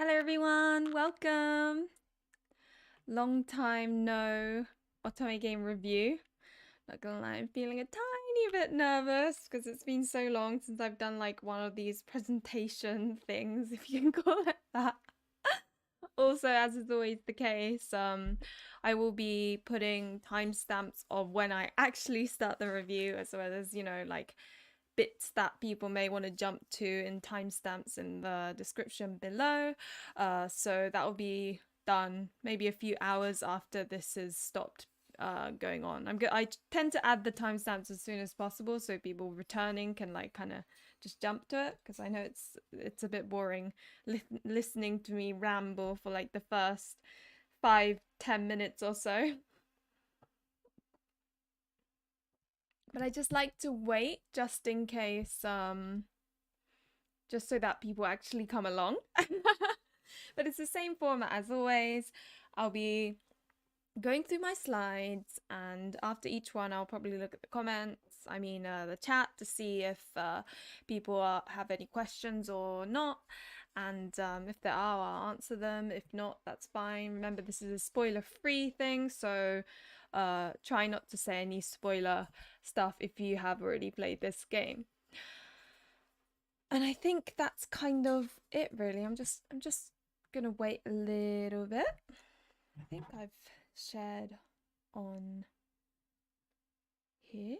Hello everyone, welcome. Long time no Otome game review. Not gonna lie, I'm feeling a tiny bit nervous because it's been so long since I've done like one of these presentation things, if you can call it that. Also, as is always the case, I will be putting timestamps of when I actually start the review, as well as, like bits that people may want to jump to in timestamps in the description below. So that will be done maybe a few hours after this has stopped going on. I tend to add the timestamps as soon as possible so people returning can like kind of just jump to it, because I know it's a bit boring listening to me ramble for like the first 5-10 minutes or so. But I just like to wait just in case, just so that people actually come along. But it's the same format as always. I'll be going through my slides, and after each one I'll probably look at the comments, the chat, to see if people have any questions or not, and if there are, I'll answer them. If not, that's fine. Remember, this is a spoiler free thing, so try not to say any spoiler stuff if you have already played this game. And I think that's kind of it, really. I'm just gonna wait a little bit. I think I've shared on here.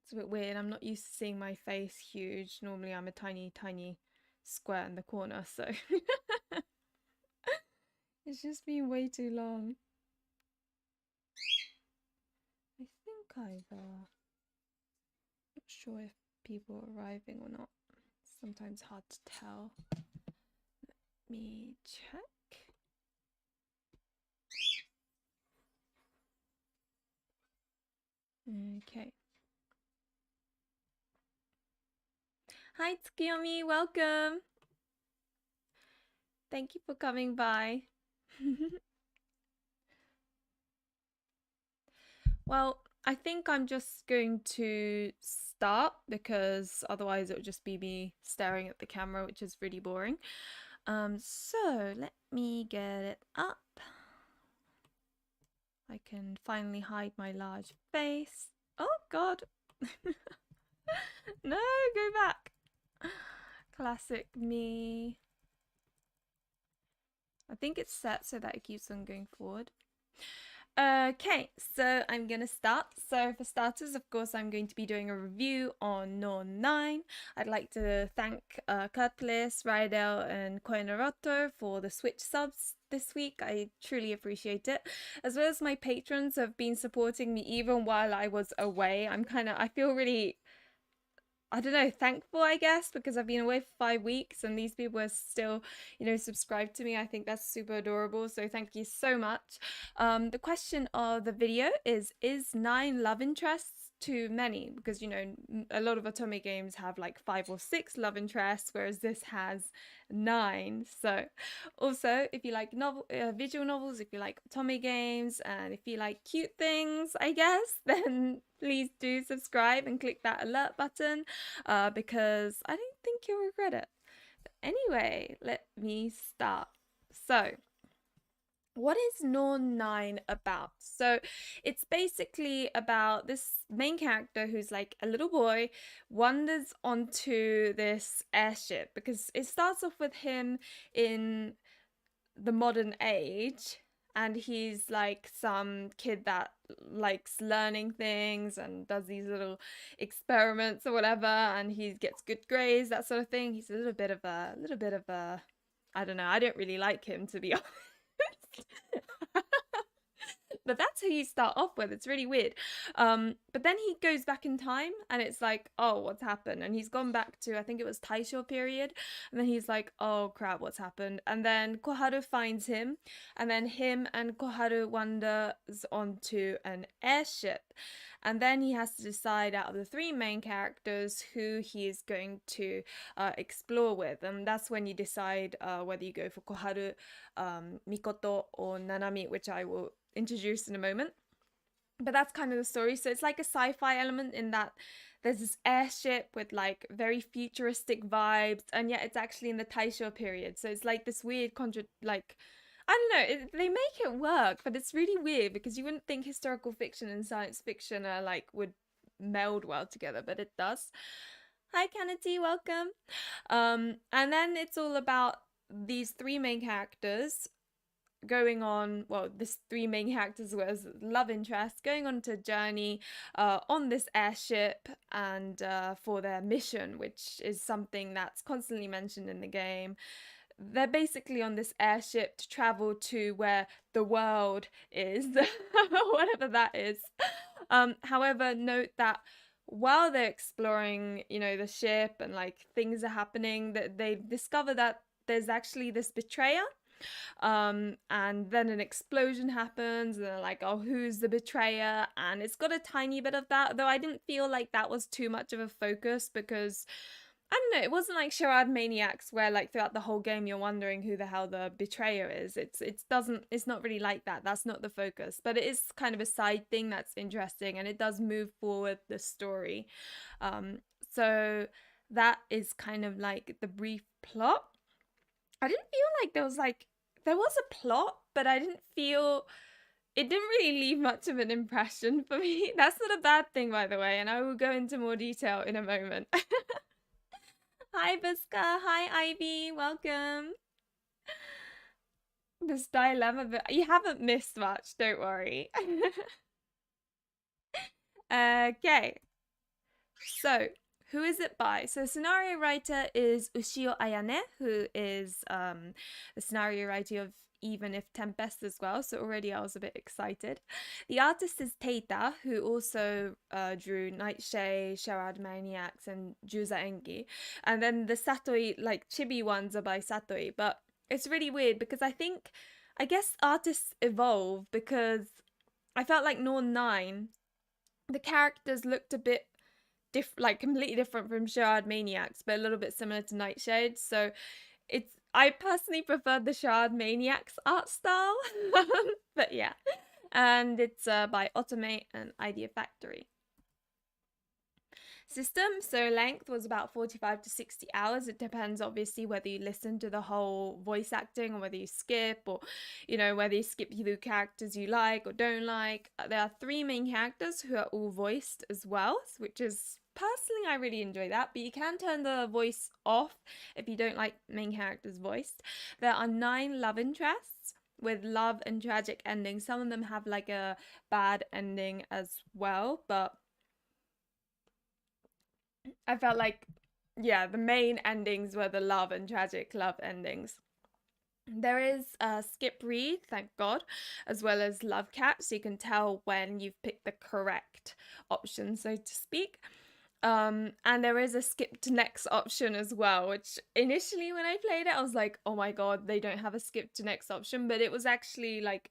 It's a bit weird. I'm not used to seeing my face huge. Normally I'm a tiny square in the corner, so it's just been way too long. I think I've not sure if people are arriving or not. It's sometimes hard to tell. Let me check. Okay. Hi Tsukiyomi, welcome. Thank you for coming by. Well, I think I'm just going to start, because otherwise it would just be me staring at the camera, which is really boring. So let me get it up. I can finally hide my large face. Oh God. No, go back. Classic me. I think it's set so that it keeps on going forward. Okay, so I'm gonna start. So for starters, of course, I'm going to be doing a review on Norn9. I'd like to thank Cutlass, Rydell, and Koinaroto for the Switch subs this week. I truly appreciate it. As well as my patrons who have been supporting me even while I was away. I feel really, I don't know, thankful, I guess, because I've been away for 5 weeks and these people are still, subscribed to me. I think that's super adorable. So thank you so much. The question of the video is 9 love interests too many? Because, a lot of Otome games have like 5 or 6 love interests, whereas this has 9. So also, if you like visual novels, if you like Otome games, and if you like cute things, I guess, then please do subscribe and click that alert button, because I don't think you'll regret it. But anyway, let me start. So what is Norn9 about? So it's basically about this main character who's like a little boy, wanders onto this airship, because it starts off with him in the modern age, and he's like some kid that likes learning things and does these little experiments or whatever, and he gets good grades, that sort of thing. He's a little bit of a I don't know, I don't really like him, to be honest. But that's who you start off with. It's really weird. But then he goes back in time, and it's like, oh, what's happened? And he's gone back to, I think it was Taisho period, and then he's like, oh crap, what's happened? And then Koharu finds him, and then him and Koharu wanders onto an airship, and then he has to decide out of the 3 main characters who he is going to explore with, and that's when you decide whether you go for Koharu, Mikoto, or Nanami, which I will introduce in a moment. but that's kind of the story. So it's like a sci-fi element in that there's this airship with like very futuristic vibes, and yet it's actually in the Taisho period. So it's like this weird like I don't know, they make it work, but it's really weird because you wouldn't think historical fiction and science fiction are like would meld well together, but it does. Hi Kennedy, welcome. And then it's all about these three main characters going on, well, this three main characters was love interest going on to a journey on this airship, and for their mission, which is something that's constantly mentioned in the game. They're basically on this airship to travel to where the world is, whatever that is. However, note that while they're exploring, you know, the ship and like things are happening, that they discover that there's actually this betrayer. And then an explosion happens, and they're like, oh, who's the betrayer? And it's got a tiny bit of that, though I didn't feel like that was too much of a focus, because I don't know, it wasn't like Charade Maniacs where like throughout the whole game you're wondering who the hell the betrayer is. It's not really like that. That's not the focus, but it is kind of a side thing that's interesting, and it does move forward the story. So that is kind of like the brief plot. I didn't feel like there was a plot, but I didn't feel it didn't really leave much of an impression for me. That's not a bad thing, by the way, and I will go into more detail in a moment. Hi Biska, hi Ivy, welcome. This dilemma, but you haven't missed much, don't worry. Okay, so who is it by? So scenario writer is Ushio Ayane, who is the scenario writer of Even If Tempest as well. So already I was a bit excited. The artist is Teita, who also drew Nightshade, Charade Maniacs, and Juza Engi. And then the Satoi, like chibi ones, are by Satoi. But it's really weird because I guess artists evolve, because I felt like Norn9, the characters looked a bit like completely different from Charade Maniacs, but a little bit similar to Nightshade. So I personally preferred the Charade Maniacs art style. But yeah, and it's by OTOME and Idea Factory. System, so length was about 45 to 60 hours. It depends obviously whether you listen to the whole voice acting or whether you skip, or you know, whether you skip through characters you like or don't like. There are three main characters who are all voiced as well, which is personally I really enjoy that, but you can turn the voice off if you don't like main characters voiced. There are 9 love interests with love and tragic endings. Some of them have like a bad ending as well, but I felt like, yeah, the main endings were the love and tragic love endings. There is skip read, thank God, as well as love cat, so you can tell when you've picked the correct option, so to speak. And there is a skip to next option as well, which initially when I played it, I was like, oh my God, they don't have a skip to next option, but it was actually like,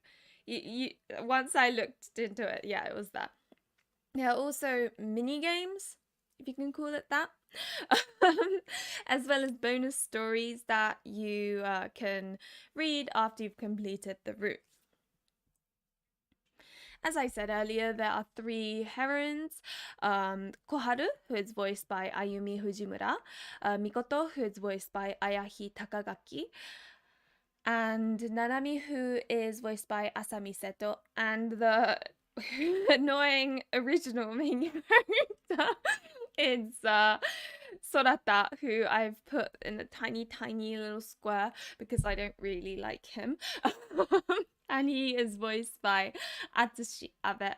once I looked into it, yeah, it was that. There are also mini games, if you can call it that, as well as bonus stories that you can read after you've completed the route. As I said earlier, there are 3 heroines. Koharu, who is voiced by Ayumi Fujimura, Mikoto, who is voiced by Ayahi Takagaki, and Nanami, who is voiced by Asami Seto, and the annoying original main character is Sorata, who I've put in a tiny little square because I don't really like him. And he is voiced by Atsushi Abe.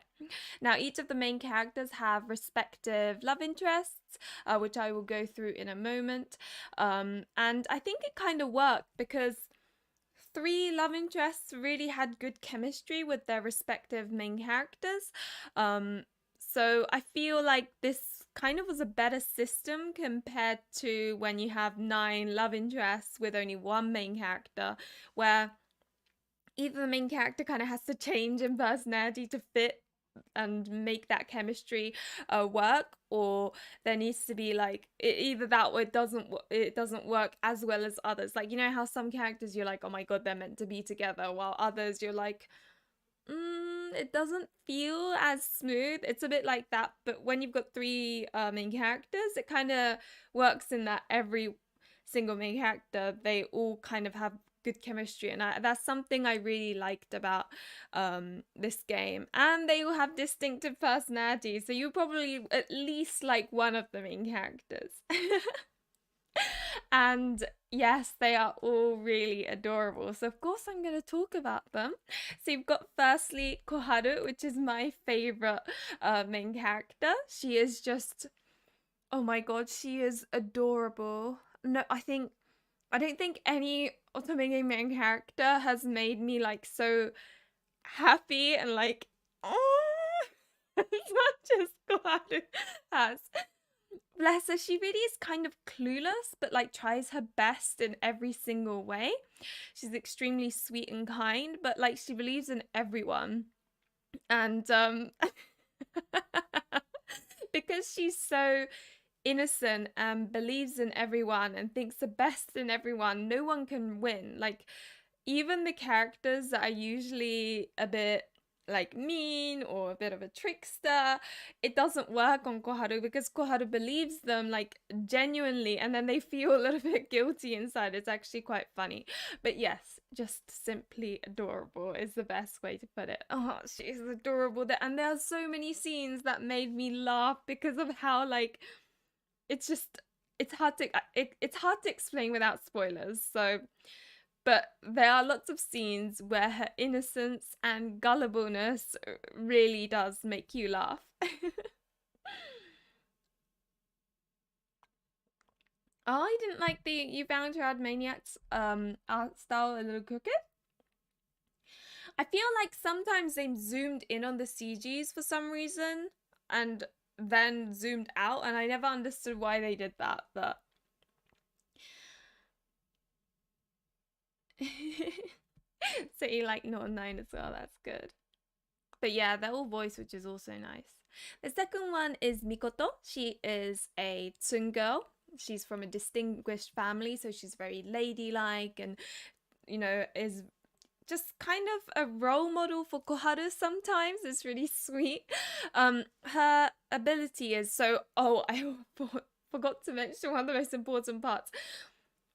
Now, each of the main characters have respective love interests, which I will go through in a moment. And I think it kind of worked because 3 love interests really had good chemistry with their respective main characters. So I feel like this kind of was a better system compared to when you have 9 love interests with only 1 main character, where either the main character kind of has to change in personality to fit and make that chemistry work, or there needs to be like either that or it doesn't work as well as others. Like, you know how some characters you're like, oh my God, they're meant to be together, while others you're like, It doesn't feel as smooth. It's a bit like that, but when you've got three main characters, it kind of works in that every single main character, they all kind of have good chemistry, and that's something I really liked about this game. And they all have distinctive personalities, so you probably at least like one of the main characters. And yes, they are all really adorable. So of course I'm going to talk about them. So you've got firstly Koharu, which is my favorite main character. She is just, oh my god, she is adorable. No, I don't think any OTOME main character has made me like so happy and like, oh, as much as Koharu has. Bless her, she really is kind of clueless, but like tries her best in every single way. She's extremely sweet and kind, but like she believes in everyone. And because she's so innocent and believes in everyone and thinks the best in everyone, no one can win. Like even the characters that are usually a bit like mean or a bit of a trickster, it doesn't work on Koharu because Koharu believes them like genuinely, and then they feel a little bit guilty inside. It's actually quite funny. But yes, just simply adorable is the best way to put it. Oh, she's adorable. And there are so many scenes that made me laugh because of how like it's just it's hard to explain without spoilers. So but there are lots of scenes where her innocence and gullibleness really does make you laugh. Oh, I didn't like the You Found Her Ad Maniacs art style a little crooked. I feel like sometimes they zoomed in on the CGs for some reason and then zoomed out, and I never understood why they did that, but so you like Norn9 as well, that's good. But yeah, they're all voiced, which is also nice. The second one is Mikoto. She is a Tsun girl. She's from a distinguished family, so she's very ladylike and, you know, is just kind of a role model for Koharu sometimes. It's really sweet. Her ability is so... Oh, I forgot to mention one of the most important parts.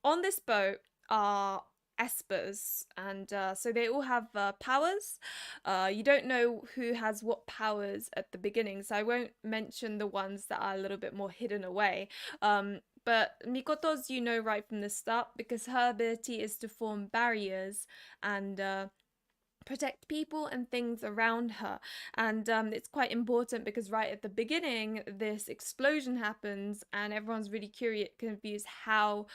On this boat are espers, and so they all have powers. You don't know who has what powers at the beginning, so I won't mention the ones that are a little bit more hidden away. But Mikoto's you know right from the start, because her ability is to form barriers and protect people and things around her. And it's quite important because right at the beginning this explosion happens and everyone's really curious, confused how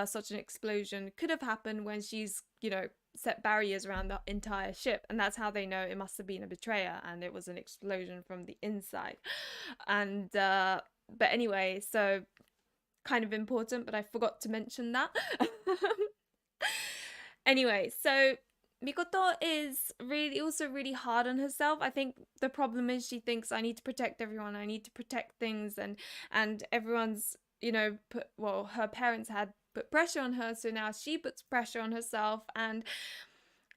such an explosion could have happened when she's, you know, set barriers around the entire ship, and that's how they know it must have been a betrayer and it was an explosion from the inside. And but anyway, so kind of important, but I forgot to mention that. Anyway, so Mikoto is also really hard on herself. I think the problem is she thinks I need to protect everyone, I need to protect things, and everyone's, you know, her parents had put pressure on her, so now she puts pressure on herself, and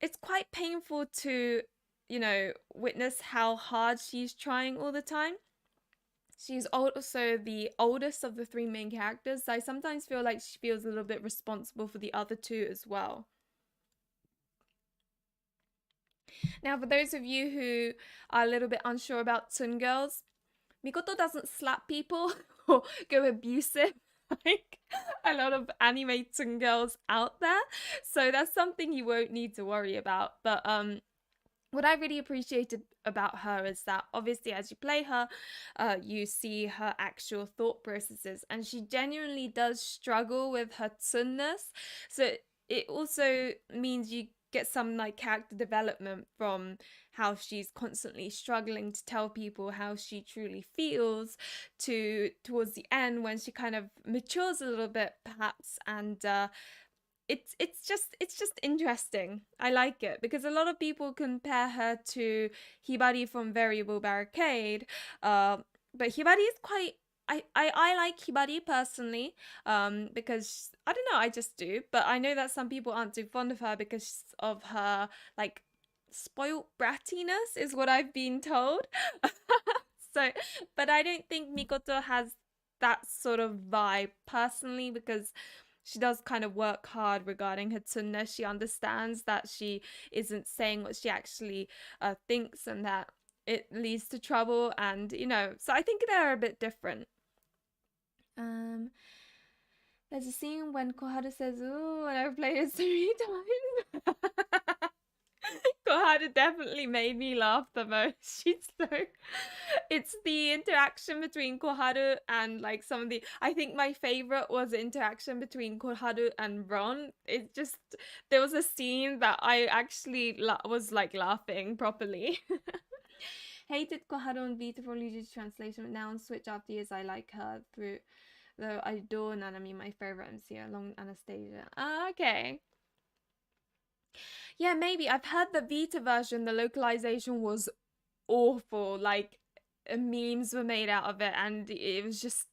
it's quite painful to, you know, witness how hard she's trying all the time. She's also the oldest of the three main characters, so I sometimes feel like she feels a little bit responsible for the other two as well. Now, for those of you who are a little bit unsure about Tsun girls, Mikoto doesn't slap people or go abusive like a lot of anime Tsun girls out there. So that's something you won't need to worry about. But what I really appreciated about her is that obviously as you play her, you see her actual thought processes, and she genuinely does struggle with her Tsunness. So it also means you get some like character development from how she's constantly struggling to tell people how she truly feels, to towards the end when she kind of matures a little bit perhaps, and it's just interesting. I like it because a lot of people compare her to Hibari from Variable Barricade, but Hibari is quite... I like Hibari personally, because I don't know, I just do. But I know that some people aren't too fond of her because of her like spoiled brattiness is what I've been told. So, but I don't think Mikoto has that sort of vibe personally, because she does kind of work hard regarding her tsune. She understands that she isn't saying what she actually thinks, and that it leads to trouble, and so I think they're a bit different. There's a scene when Koharu says, "Ooh," and I've played it so many times. Koharu definitely made me laugh the most. She's so. It's the interaction between Koharu and like some of the. I think my favorite was the interaction between Koharu and Ron. It just, there was a scene that I actually was like laughing properly. Hated Koharu and beautiful Luigi's translation, but now on Switch after years I like her through. Though I adore Nanami, my favorite MC, along Anastasia. Ah, okay. Yeah, maybe. I've heard the Vita version, the localization was awful. Like, memes were made out of it, and it was just.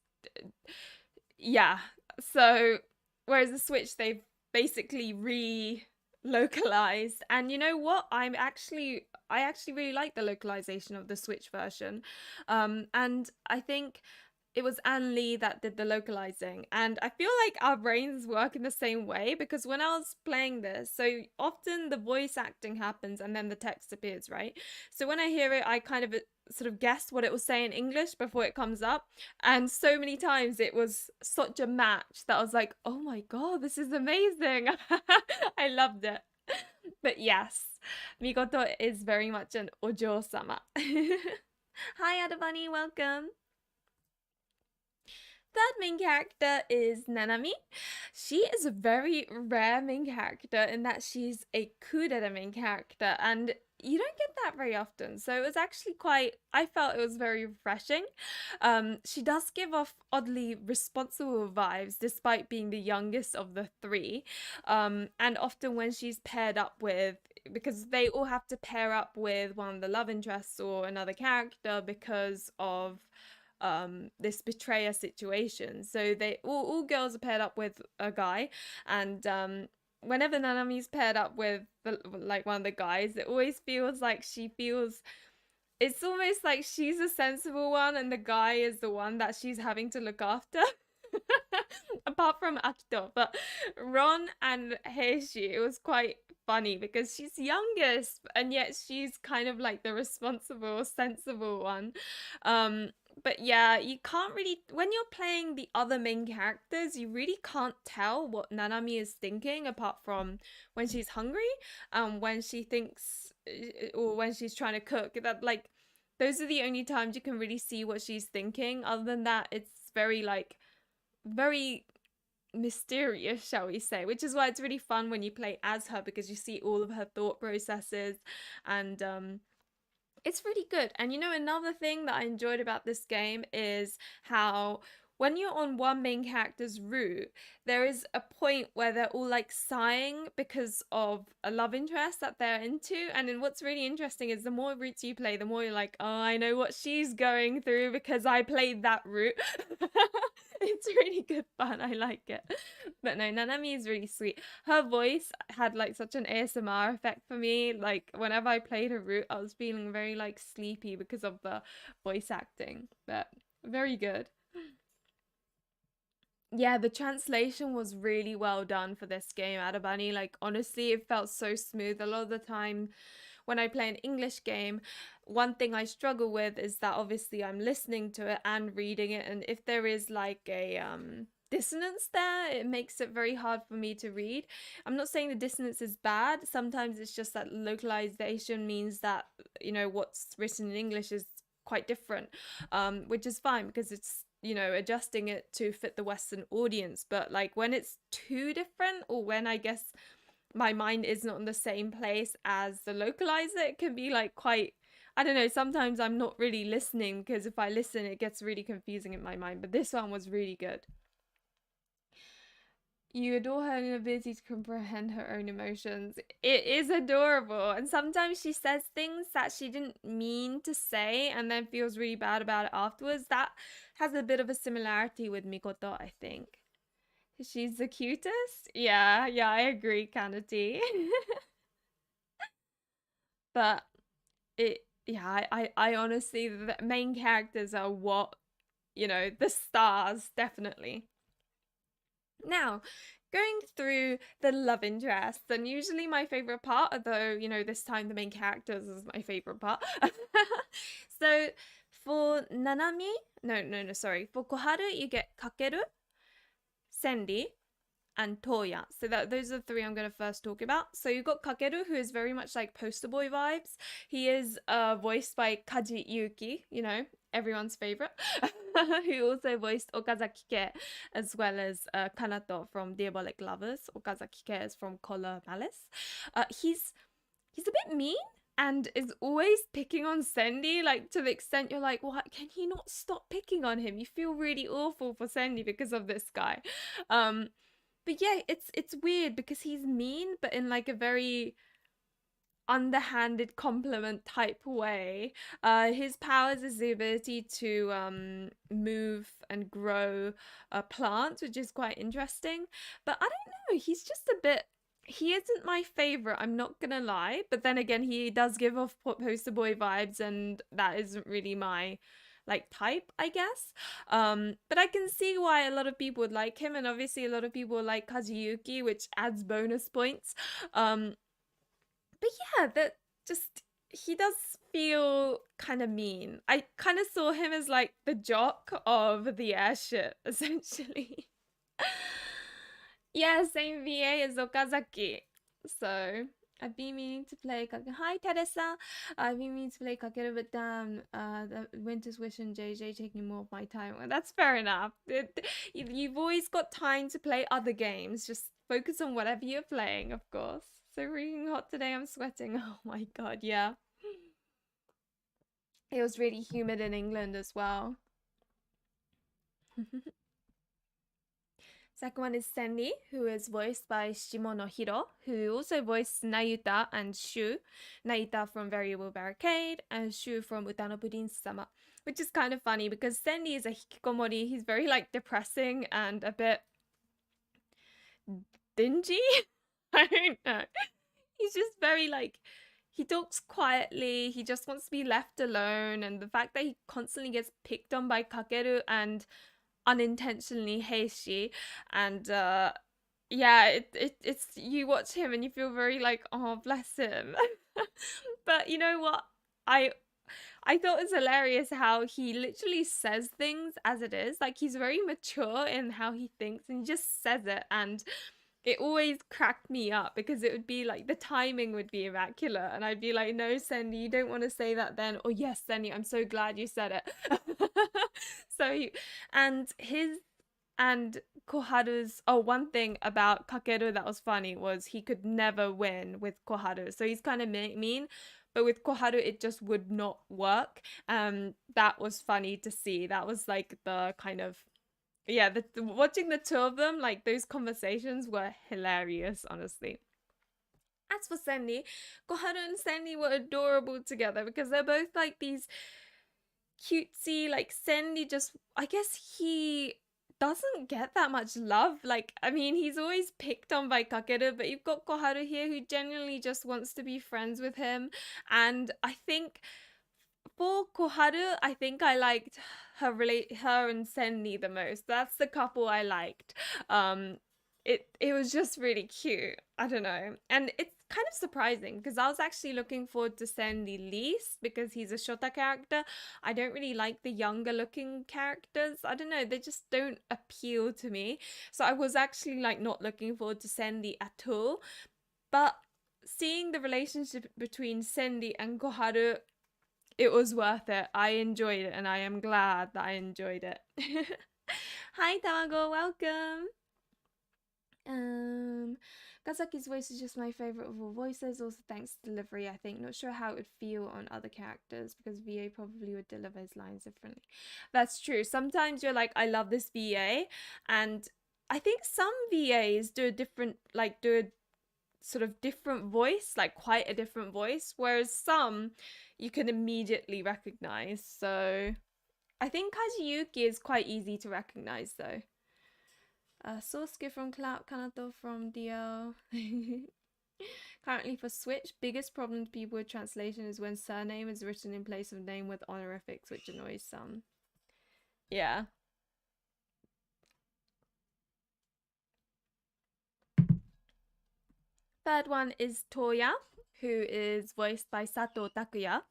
Yeah. So, whereas the Switch, they've basically re-localized. And you know what? I actually really like the localization of the Switch version. And I think it was Ann Lee that did the localizing, and I feel like our brains work in the same way, because when I was playing this, so often the voice acting happens and then the text appears, right? So when I hear it, I kind of sort of guess what it will say in English before it comes up, and so many times it was such a match that I was like, oh my god, this is amazing. I loved it. But yes, Mikoto is very much an ojo-sama. Hi Adabani, welcome. Third main character is Nanami. She is a very rare main character in that she's a kudera main character, and you don't get that very often. So it was actually I felt it was very refreshing. She does give off oddly responsible vibes despite being the youngest of the three. And often when she's paired up with, because they all have to pair up with one of the love interests or another character because of this betrayer situation. So they all girls are paired up with a guy, and whenever Nanami's paired up with like one of the guys, it always feels like it's almost like she's a sensible one and the guy is the one that she's having to look after. Apart from Akito, but Ron and Heishi, it was quite funny because she's youngest and yet she's kind of like the responsible, sensible one. But yeah, you can't really, when you're playing the other main characters, you really can't tell what Nanami is thinking apart from when she's hungry, when she thinks, or when she's trying to cook. That, like, those are the only times you can really see what she's thinking. Other than that, it's very mysterious, shall we say, which is why it's really fun when you play as her, because you see all of her thought processes, and it's really good. And you know, another thing that I enjoyed about this game is how when you're on one main character's route, there is a point where they're all like sighing because of a love interest that they're into. And then what's really interesting is the more routes you play, the more you're like, oh, I know what she's going through because I played that route. It's really good fun. I like it. But no, Nanami is really sweet. Her voice had like such an ASMR effect for me. Like whenever I played her route, I was feeling very like sleepy because of the voice acting. But very good. Yeah, the translation was really well done for this game, Adabani. Like, honestly, it felt so smooth. A lot of the time when I play an English game, one thing I struggle with is that obviously I'm listening to it and reading it, and if there is like a dissonance there, it makes it very hard for me to read. I'm not saying the dissonance is bad. Sometimes it's just that localization means that, you know, what's written in English is quite different, which is fine because it's, you know, adjusting it to fit the Western audience. But like when it's too different, or when I guess my mind is not in the same place as the localizer, it can be like quite, I don't know, sometimes I'm not really listening, because if I listen it gets really confusing in my mind. But this one was really good. You adore her inability to comprehend her own emotions. It is adorable. And sometimes she says things that she didn't mean to say and then feels really bad about it afterwards. That has a bit of a similarity with Mikoto, I think. She's the cutest? Yeah, I agree, Kanati. but I honestly, the main characters are what, the stars, definitely. Now, going through the love interest, and usually my favorite part, although, this time the main characters is my favorite part. So for Nanami, no, sorry. For Koharu, you get Kakeru, Senri, and Toya. So those are the three I'm going to first talk about. So you've got Kakeru, who is very much like poster boy vibes. He is voiced by Kaji Yuki, everyone's favorite, who also voiced Okazaki-ke, as well as Kanato from Diabolic Lovers. Okazaki-ke is from Color Malice. He's a bit mean and is always picking on Senri, like to the extent you're like, what? Can he not stop picking on him? You feel really awful for Senri because of this guy. But yeah, it's weird because he's mean, but in like a very underhanded compliment type way. His powers is the ability to move and grow plants, which is quite interesting. But I don't know, he's just a bit. He isn't my favorite, I'm not gonna lie. But then again, he does give off poster boy vibes, and that isn't really my like type, I guess. But I can see why a lot of people would like him, and obviously a lot of people like Kaji Yuki, which adds bonus points. But yeah, that just he does feel kind of mean. I kind of saw him as like the jock of the airship, essentially. Yeah, same VA as Okazaki. So I've been meaning to play Kakeru. Hi, Teresa. I've been meaning to play Kakeru, but damn, the Winter's Wish and JJ taking more of my time. Well, that's fair enough. You've always got time to play other games. Just focus on whatever you're playing, of course. So freaking hot today, I'm sweating. Oh my god, yeah. It was really humid in England as well. Second one is Senri, who is voiced by Shimono Hiro, who also voiced Nayuta and Shu. Nayuta from Variable Barricade and Shu from Uta no Prince-sama. Which is kind of funny because Senri is a hikikomori. He's very like depressing and a bit dingy. I don't know. He's just very like, he talks quietly, he just wants to be left alone, and the fact that he constantly gets picked on by Kakeru and unintentionally Heishi, and yeah, it's you watch him and you feel very like, oh bless him. But you know what, I thought it was hilarious how he literally says things as it is. Like, he's very mature in how he thinks and he just says it, and it always cracked me up because it would be like the timing would be immaculate and I'd be like, no, Senri, you don't want to say that then. Or yes, Senri, I'm so glad you said it. And Koharu's, one thing about Kakeru that was funny was he could never win with Koharu. So he's kind of mean, but with Koharu it just would not work. That was funny to see. That was like the kind of, yeah, watching the two of them, like those conversations were hilarious, honestly. As for Senri, Koharu and Senri were adorable together because they're both like these cutesy, like Senri just, I guess he doesn't get that much love. Like, I mean, he's always picked on by Kakeru, but you've got Koharu here who genuinely just wants to be friends with him. And I think for Koharu, I think I liked her and Senri the most. That's the couple I liked. It was just really cute. I don't know. And it's kind of surprising because I was actually looking forward to Senri least because he's a Shota character. I don't really like the younger looking characters. I don't know, they just don't appeal to me. So I was actually like not looking forward to Senri at all. But seeing the relationship between Senri and Koharu, it was worth it. I enjoyed it, and I am glad that I enjoyed it. Hi, Tamago, welcome. Kazaki's voice is just my favorite of all voices. Also, thanks to delivery, I think. Not sure how it would feel on other characters because VA probably would deliver his lines differently. That's true. Sometimes you're like, I love this VA, and I think some VAs do a sort of different voice, like quite a different voice, whereas some you can immediately recognize. So I think Kaji Yuki is quite easy to recognize though. Sosuke from Cloud, Kanato from DL. Apparently for Switch, biggest problem to people with translation is when surname is written in place of name with honorifics, which annoys some. Yeah. Third one is Toya, who is voiced by Sato Takuya.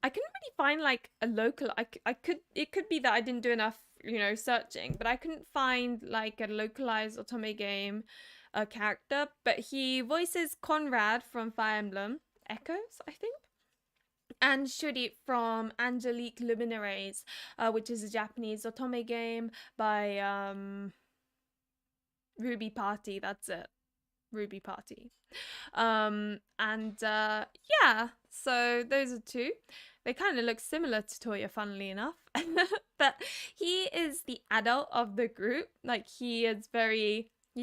I couldn't really find like a local. It could be that I didn't do enough, searching, but I couldn't find like a localized Otome game character. But he voices Conrad from Fire Emblem Echoes, I think, and Shuri from Angelique Luminaries, which is a Japanese Otome game by Ruby Party. That's it. Ruby Party. Yeah, so those are two. They kind of look similar to Toya, funnily enough. But he is the adult of the group. Like, he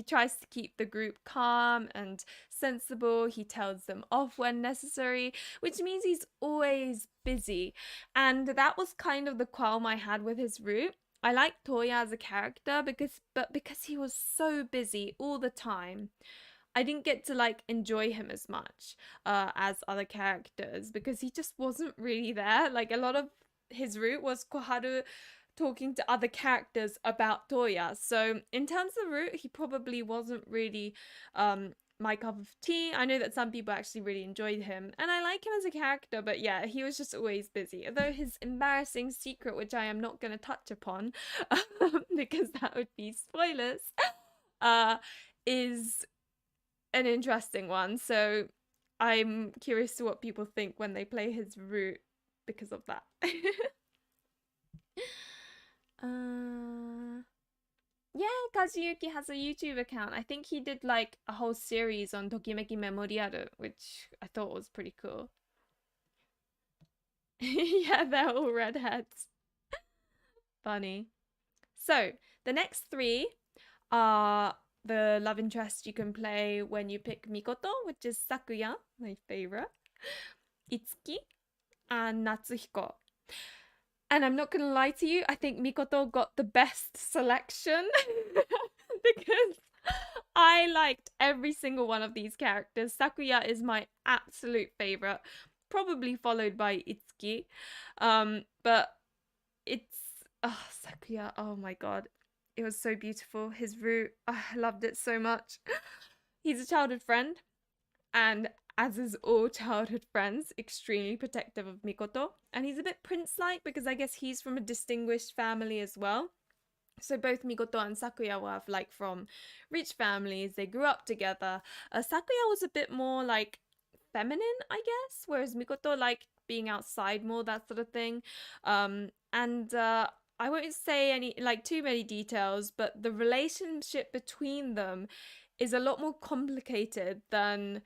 tries to keep the group calm and sensible. He tells them off when necessary, which means he's always busy. And that was kind of the qualm I had with his route. I liked Toya as a character because he was so busy all the time, I didn't get to like enjoy him as much as other characters because he just wasn't really there. Like, a lot of his route was Koharu talking to other characters about Toya. So in terms of route, he probably wasn't really my cup of tea. I know that some people actually really enjoyed him, and I like him as a character, but yeah, he was just always busy. Although his embarrassing secret, which I am not going to touch upon because that would be spoilers, is an interesting one. So I'm curious to what people think when they play his route because of that. Yeah, Kaji has a YouTube account. I think he did like a whole series on Tokimeki Memorial, which I thought was pretty cool. Yeah, they're all redheads. Funny. So the next three are the love interest you can play when you pick Mikoto, which is Sakuya, my favorite, Itsuki, and Natsuhiko. And I'm not gonna lie to you, I think Mikoto got the best selection because I liked every single one of these characters. Sakuya is my absolute favorite, probably followed by Itsuki. But it's Sakuya, oh my god. It was so beautiful. His route, I loved it so much. He's a childhood friend, and as is all childhood friends, extremely protective of Mikoto. And he's a bit prince-like because I guess he's from a distinguished family as well. So both Mikoto and Sakuya were like from rich families. They grew up together. Sakuya was a bit more like feminine, I guess, whereas Mikoto liked being outside more, that sort of thing. I won't say any like too many details, but the relationship between them is a lot more complicated than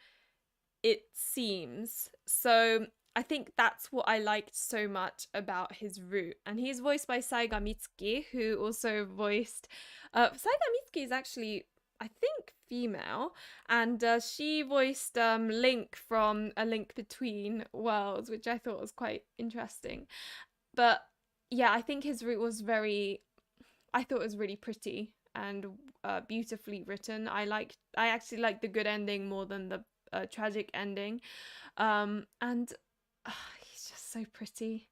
it seems. So I think that's what I liked so much about his route. And he's voiced by Saiga Mitsuki, who also voiced Saiga Mitsuki is actually, I think, female, and she voiced Link from A Link Between Worlds, which I thought was quite interesting. But yeah, I think his route was I thought it was really pretty and beautifully written. I actually liked the good ending more than the tragic ending. He's just so pretty.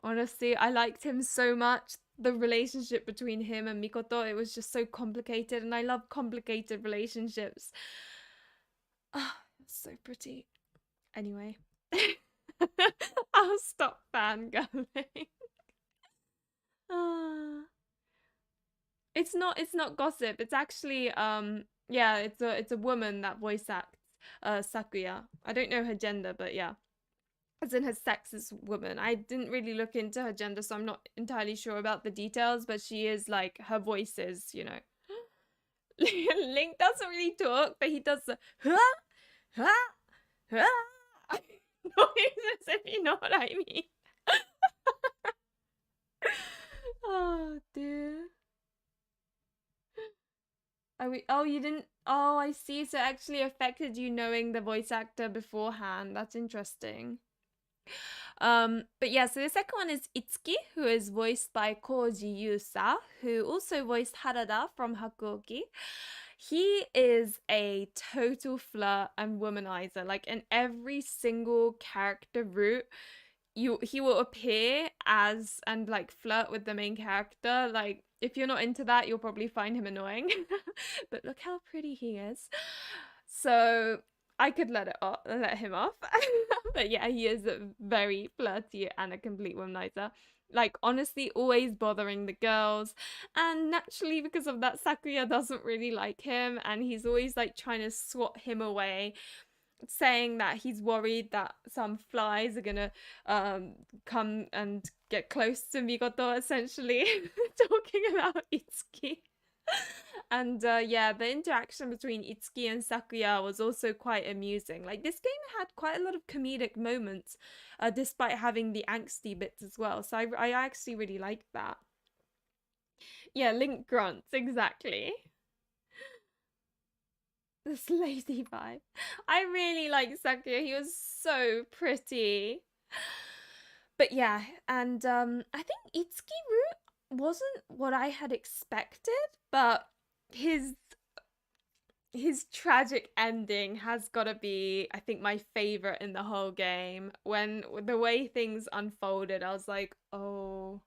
Honestly, I liked him so much. The relationship between him and Mikoto, it was just so complicated, and I love complicated relationships. So pretty. Anyway, I'll stop fangirling. It's not gossip. It's actually yeah, it's a woman that voice acts Sakuya. I don't know her gender, but yeah, as in her sex is woman. I didn't really look into her gender, so I'm not entirely sure about the details, but she is like, her voice is, Link doesn't really talk, but he does the noises, if you know what I mean. Oh dear. You didn't. Oh, I see. So it actually affected you knowing the voice actor beforehand. That's interesting. But yeah, so the second one is Itsuki, who is voiced by Kouji Yusa, who also voiced Harada from Hakuoki. He is a total flirt and womanizer. Like in every single character route, he will appear as and like flirt with the main character. Like if you're not into that, you'll probably find him annoying. But look how pretty he is. So I could let him off. But yeah, he is very flirty and a complete womanizer. Like honestly, always bothering the girls, and naturally because of that, Sakuya doesn't really like him, and he's always like trying to swat him away, saying that he's worried that some flies are gonna come and get close to Mikoto, essentially. Talking about Itsuki. And yeah, the interaction between Itsuki and Sakuya was also quite amusing. Like this game had quite a lot of comedic moments, despite having the angsty bits as well. So I actually really liked that. Yeah, Link grunts, exactly. This lazy vibe. I really like Sakuya. He was so pretty. But yeah, and I think Itsuki route wasn't what I had expected, but his tragic ending has got to be, I think, my favorite in the whole game. When the way things unfolded, I was like, oh,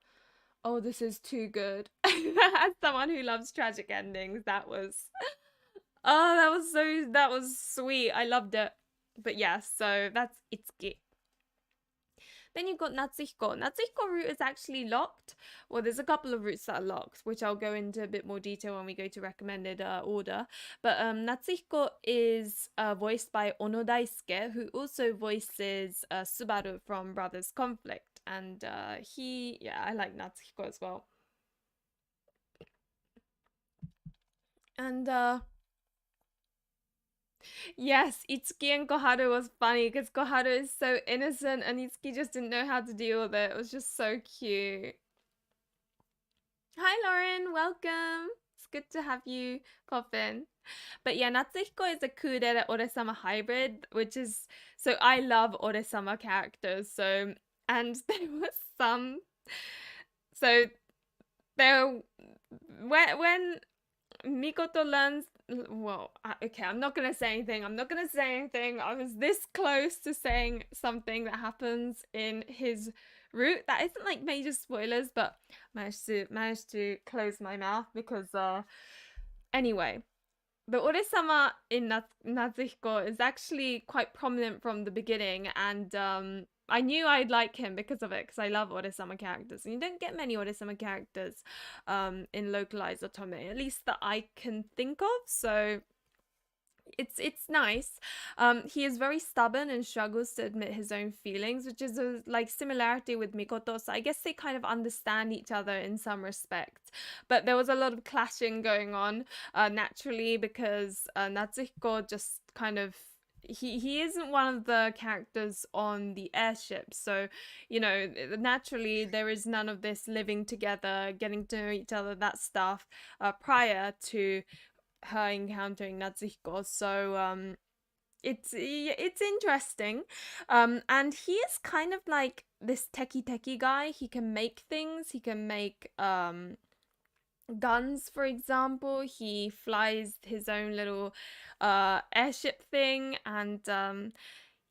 this is too good. As someone who loves tragic endings, that was that was sweet. I loved it. But yeah, so that's Itsuki. Then you've got Natsuhiko. Natsuhiko route is actually locked. Well, there's a couple of routes that are locked, which I'll go into a bit more detail when we go to recommended order. But Natsuhiko is voiced by Ono Daisuke, who also voices Subaru from Brothers Conflict. And yeah, I like Natsuhiko as well. And yes, Itsuki and Koharu was funny because Koharu is so innocent and Itsuki just didn't know how to deal with it. It was just so cute. Hi Lauren, welcome. It's good to have you pop in. But yeah, Natsuhiko is a Kurere Ore-sama hybrid, which is, so I love Ore-sama characters. So, and there was some, so there, when Mikoto learns, well, okay, I'm not gonna say anything. I was this close to saying something that happens in his route that isn't like major spoilers, but managed to close my mouth because anyway, the Ore-sama in Natsuhiko is actually quite prominent from the beginning, and I knew I'd like him because of it, because I love Ore-sama characters. And you don't get many Ore-sama characters in localized Otome, at least that I can think of, so it's nice. He is very stubborn and struggles to admit his own feelings, which is a like similarity with Mikoto, so I guess they kind of understand each other in some respects. But there was a lot of clashing going on naturally, because Natsuhiko just kind of, he isn't one of the characters on the airship, so you know, naturally there is none of this living together, getting to know each other, that stuff prior to her encountering Natsuhiko. So it's interesting. And he is kind of like this techie guy. He can make things. He can make guns, for example. He flies his own little airship thing, and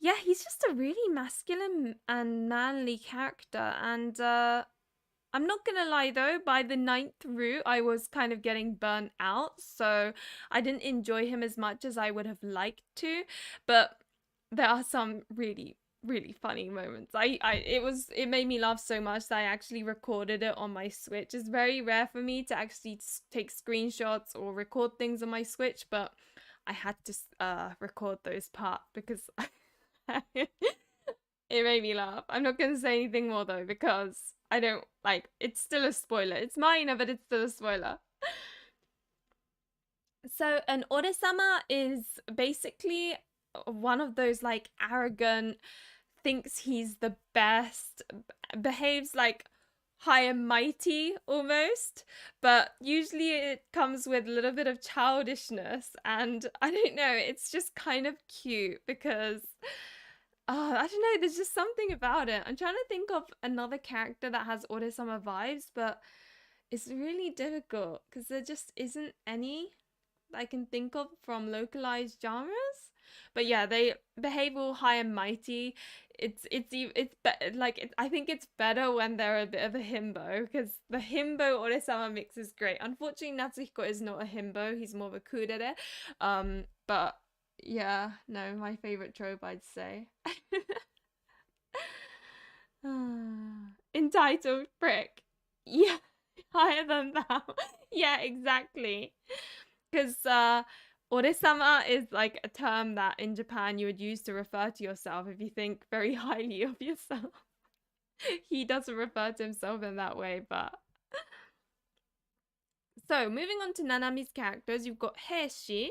yeah, he's just a really masculine and manly character. And I'm not gonna lie though, by the 9th route, I was kind of getting burnt out, so I didn't enjoy him as much as I would have liked to, but there are some really, really funny moments. It made me laugh so much that I actually recorded it on my Switch. It's very rare for me to actually take screenshots or record things on my Switch, but I had to record those parts because it made me laugh. I'm not gonna say anything more though, because I don't like, it's still a spoiler. It's minor, but it's still a spoiler. So an Ore-sama is basically one of those like arrogant, thinks he's the best, behaves like high and mighty almost, but usually it comes with a little bit of childishness, and I don't know, it's just kind of cute because I don't know, there's just something about it. I'm trying to think of another character that has Ore-sama vibes, but it's really difficult because there just isn't any I can think of from localized genres. But yeah, they behave all high and mighty. I think it's better when they're a bit of a himbo, because the himbo Oresama mix is great. Unfortunately, Natsuhiko is not a himbo; he's more of a kudere. But yeah, no, my favorite trope, I'd say. Entitled prick. Yeah, higher than that. Yeah, exactly. Because Oresama is like a term that in Japan you would use to refer to yourself if you think very highly of yourself. He doesn't refer to himself in that way, but. So, moving on to Nanami's characters, you've got Heishi,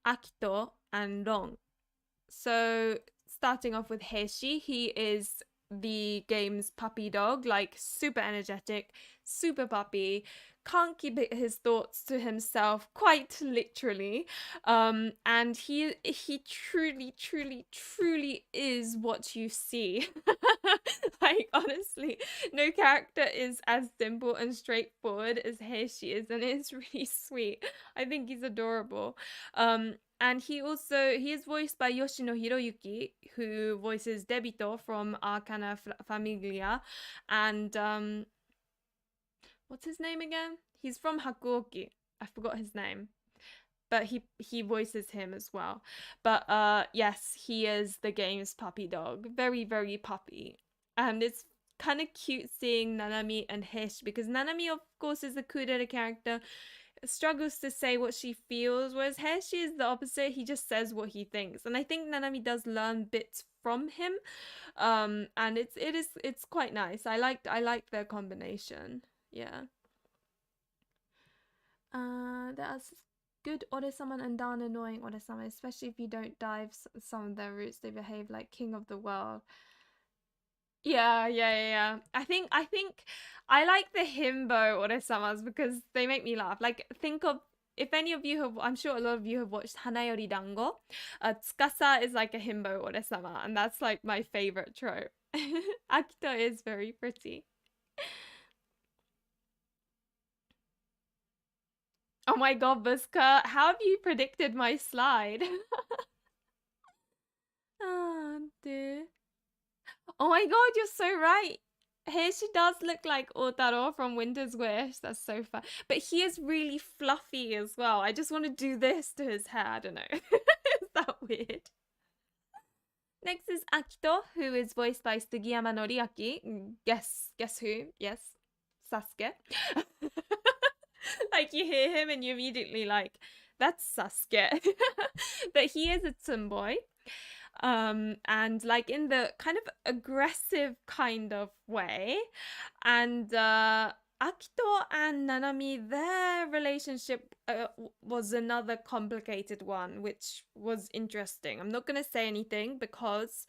Akito, and Ron. So, starting off with Heishi, he is the game's puppy dog, like super energetic, super puppy, can't keep his thoughts to himself, quite literally. And he truly is what you see. Like, honestly, no character is as simple and straightforward as Heishi is, and it's really sweet. I think he's adorable. And he is voiced by Yoshino Hiroyuki, who voices Debito from Arcana Famiglia, and what's his name again? He's from Hakuoki. I forgot his name, but he voices him as well. But yes, he is the game's puppy dog, very very puppy, and it's kind of cute seeing Nanami and Heishi, because Nanami, of course, is the kudere character, struggles to say what she feels, whereas Heishi is the opposite. He just says what he thinks, and I think Nanami does learn bits from him, and it's quite nice. I like their combination. Yeah. There's good Oresama and darn annoying Oresama, especially if you don't dive some of their roots. They behave like king of the world. Yeah. I think I like the himbo Oresamas because they make me laugh. Like, think of, if any of you have, I'm sure a lot of you have watched Hanayori Dango. Tsukasa is like a himbo Oresama, and that's like my favorite trope. Akito is very pretty. Oh my god, Buska, how have you predicted my slide? Oh, dear. Oh my god, you're so right. Here she does look like Otaro from Winter's Wish. That's so fun. But he is really fluffy as well. I just want to do this to his hair. I don't know. Is that weird? Next is Akito, who is voiced by Sugiyama Noriaki. Guess who? Yes, Sasuke. Like, you hear him and you immediately like, that's Sasuke. But he is a tomboy. And like in the kind of aggressive kind of way. And Akito and Nanami, their relationship was another complicated one, which was interesting. I'm not going to say anything because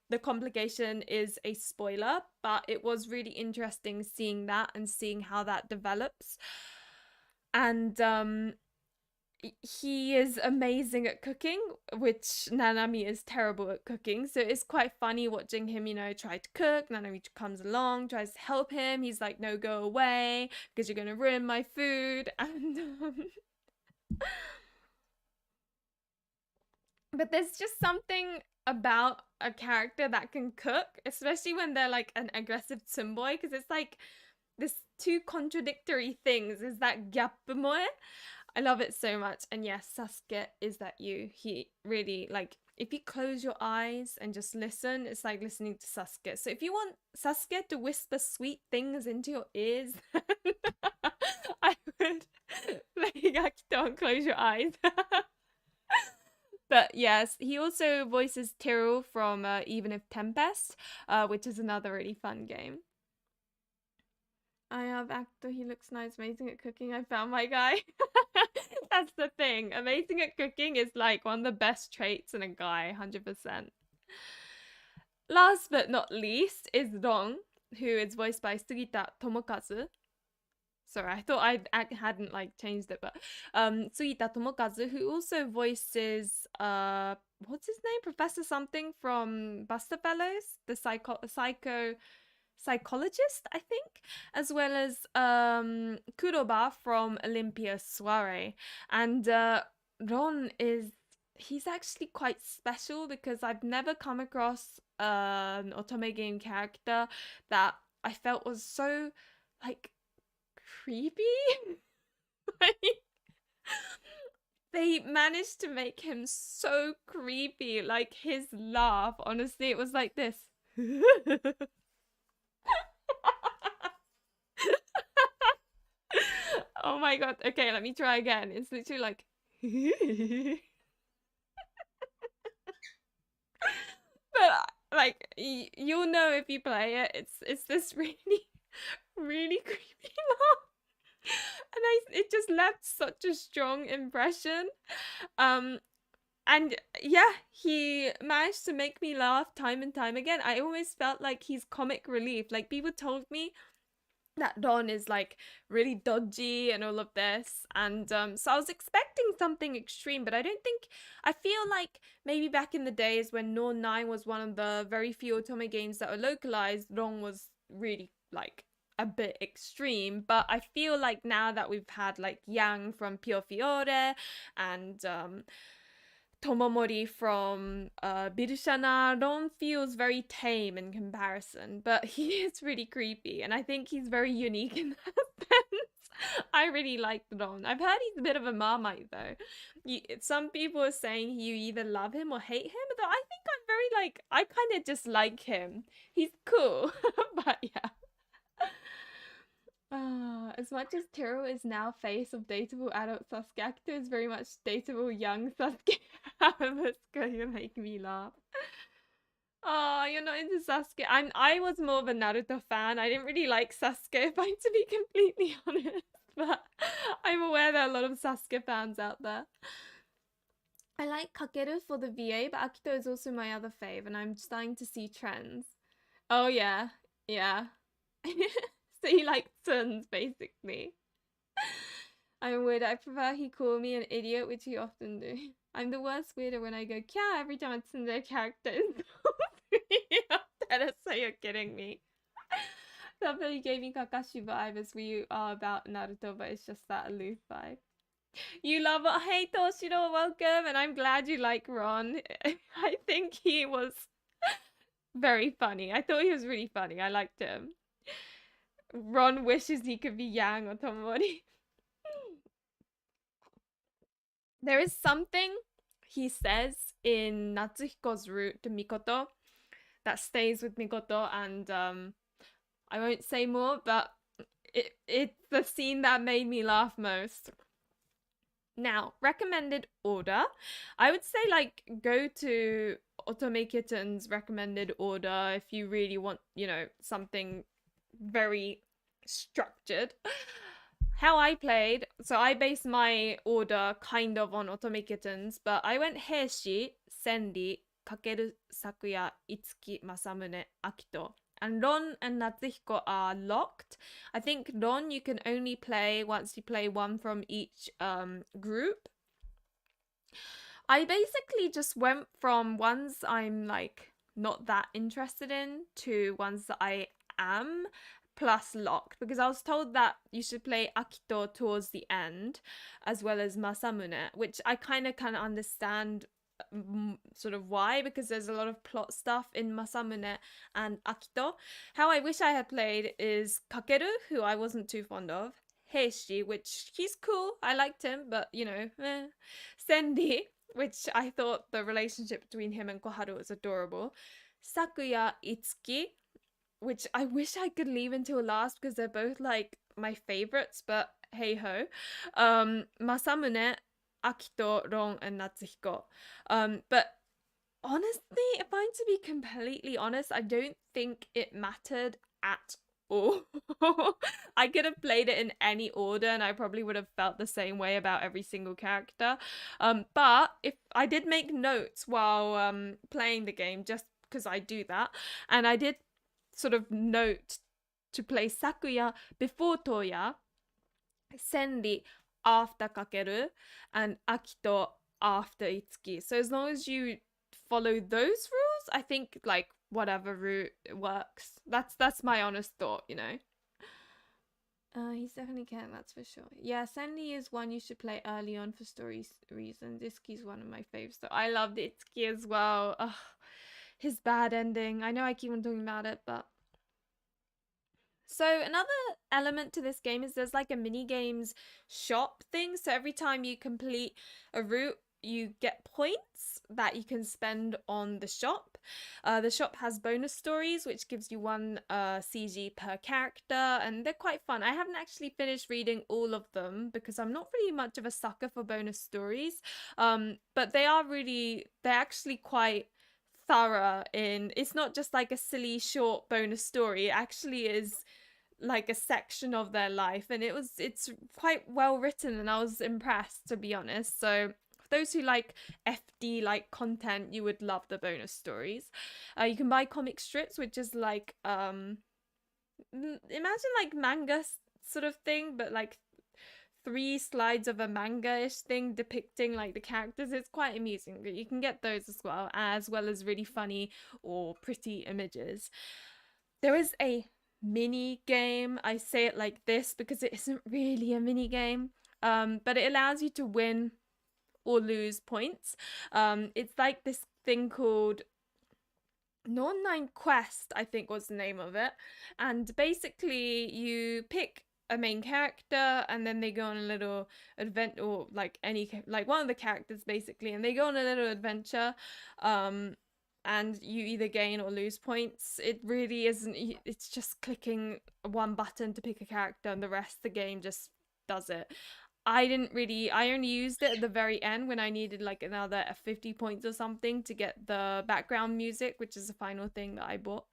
the complication is a spoiler, but it was really interesting seeing that and seeing how that develops. And he is amazing at cooking, which Nanami is terrible at cooking. So it's quite funny watching him, try to cook. Nanami comes along, tries to help him. He's like, no, go away, because you're going to ruin my food. And but there's just something about a character that can cook, especially when they're like an aggressive tomboy, because it's like this two contradictory things. Is that gap moe? I love it so much. And yes, Sasuke is that you. He really, like, if you close your eyes and just listen, it's like listening to Sasuke. So if you want Sasuke to whisper sweet things into your ears, I would play Akito and close your eyes. But yes, he also voices Teru from Even If Tempest, which is another really fun game. I have Actor, he looks nice, amazing at cooking. I found my guy. That's the thing. Amazing at cooking is like one of the best traits in a guy, 100%. Last but not least is Ron, who is voiced by Sugita Tomokazu. Sorry, I thought I hadn't like changed it, but Sugita Tomokazu, who also voices what's his name? Professor something from Buster Fellows, the psycho psychologist, I think, as well as Kuroba from Olympia Soiree. And Ron he's actually quite special because I've never come across an otome game character that I felt was so like creepy. Like, they managed to make him so creepy. Like his laugh, honestly, it was like this. Oh my god. Okay, let me try again. It's literally like but like you'll know if you play it. It's this really really creepy laugh. And it just left such a strong impression. And yeah, he managed to make me laugh time and time again. I always felt like he's comic relief. Like people told me that Don is like really dodgy and all of this, and so I was expecting something extreme, but I feel like maybe back in the days when Norn9 was one of the very few otome games that were localized, Don was really like a bit extreme. But I feel like now that we've had like Yang from Pio Fiore and Tomomori from Birshana, Ron feels very tame in comparison, but he is really creepy, and I think he's very unique in that sense. I really like Ron. I've heard he's a bit of a Marmite though. Some people are saying you either love him or hate him, but I think I'm very like, I kind of just like him. He's cool, but yeah. As much as Tiro is now face of dateable adult Sasuke, Akito is very much dateable young Sasuke. That's going to make me laugh. Oh, you're not into Sasuke. I was more of a Naruto fan. I didn't really like Sasuke, if I'm to be completely honest. But I'm aware there are a lot of Sasuke fans out there. I like Kakeru for the VA, but Akito is also my other fave, and I'm starting to see trends. Oh yeah, yeah. So he likes sons, basically. I'm weird. I prefer he call me an idiot, which he often do. I'm the worst weirdo when I go kya every time it's in their character. So you're kidding me. That really gave me Kakashi vibe as we are about Naruto, but it's just that aloof vibe. You love it. Hey Toshiro, welcome, and I'm glad you like Ron. I think he was very funny. I thought he was really funny. I liked him. Ron wishes he could be Yang or Tomori. There is something he says in Natsuhiko's route to Mikoto that stays with Mikoto, and I won't say more, but it's the scene that made me laugh most. Now, recommended order. I would say like go to Otome Kitten's recommended order if you really want, something very structured. How I played, so I based my order kind of on Otome Kittens, but I went Heishi, Senri, Kakeru, Sakuya, Itsuki, Masamune, Akito. And Ron and Natsuhiko are locked. I think Ron you can only play once you play one from each group. I basically just went from ones I'm like not that interested in to ones that I am plus locked, because I was told that you should play Akito towards the end as well as Masamune, which I kind of can understand sort of why, because there's a lot of plot stuff in Masamune and Akito. How I wish I had played is Kakeru, who I wasn't too fond of, Heishi, which he's cool, I liked him, but Senri, which I thought the relationship between him and Koharu was adorable, Sakuya, Itsuki, which I wish I could leave until last because they're both like my favorites, but hey ho. Masamune, Akito, Ron, and Natsuhiko. But honestly, if I'm to be completely honest, I don't think it mattered at all. I could have played it in any order and I probably would have felt the same way about every single character. But if I did make notes while playing the game, just because I do that, and I did sort of note to play Sakuya before Toya, Senri after Kakeru, and Akito after Itsuki. So as long as you follow those rules, I think like whatever route works. That's my honest thought, you know. He's definitely can, that's for sure. Yeah, Senri is one you should play early on for story reasons. Itsuki's one of my faves, so I loved Itsuki as well. Ugh, his bad ending. I know I keep on talking about it, but so another element to this game is there's like a mini games shop thing. So every time you complete a route, you get points that you can spend on the shop. The shop has bonus stories, which gives you one CG per character, and they're quite fun. I haven't actually finished reading all of them because I'm not really much of a sucker for bonus stories, but they're actually quite thorough in, it's not just like a silly short bonus story. It actually is like a section of their life, and it's quite well written, and I was impressed, to be honest. So for those who like FD like content, you would love the bonus stories. You can buy comic strips, which is like imagine like manga sort of thing, but like 3 slides of a manga-ish thing depicting like the characters. It's quite amusing. You can get those as well as really funny or pretty images. There is a mini game. I say it like this because it isn't really a mini game, but it allows you to win or lose points. It's like this thing called Norn9 Quest, I think was the name of it, and basically you pick a main character and then they go on a little adventure, or like one of the characters basically, and they go on a little adventure, and you either gain or lose points. It really isn't, it's just clicking one button to pick a character and the rest of the game just does it. I only used it at the very end when I needed like another 50 points or something to get the background music, which is the final thing that I bought.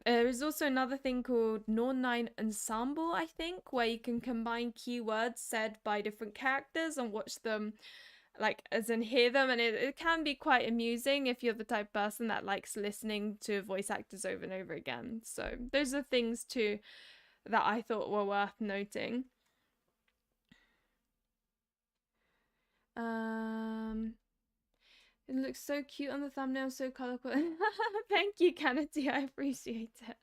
There is also another thing called Norn9 Ensemble, I think, where you can combine keywords said by different characters and watch them, like, as in hear them, and it can be quite amusing if you're the type of person that likes listening to voice actors over and over again. So those are things too that I thought were worth noting. It looks so cute on the thumbnail, so colorful. Thank you, Kennedy. I appreciate it.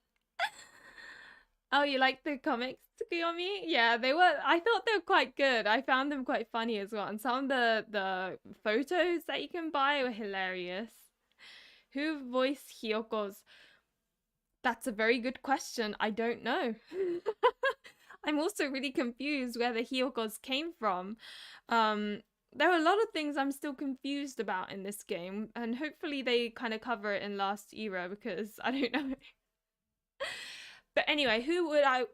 Oh, you like the comics, Tsukuyomi? Yeah, they were. I thought they were quite good. I found them quite funny as well. And some of the photos that you can buy were hilarious. Who voiced Hyoko's? That's a very good question. I don't know. I'm also really confused where the Hyoko's came from. There are a lot of things I'm still confused about in this game, and hopefully they kind of cover it in Last Era, because I don't know. But anyway, who would I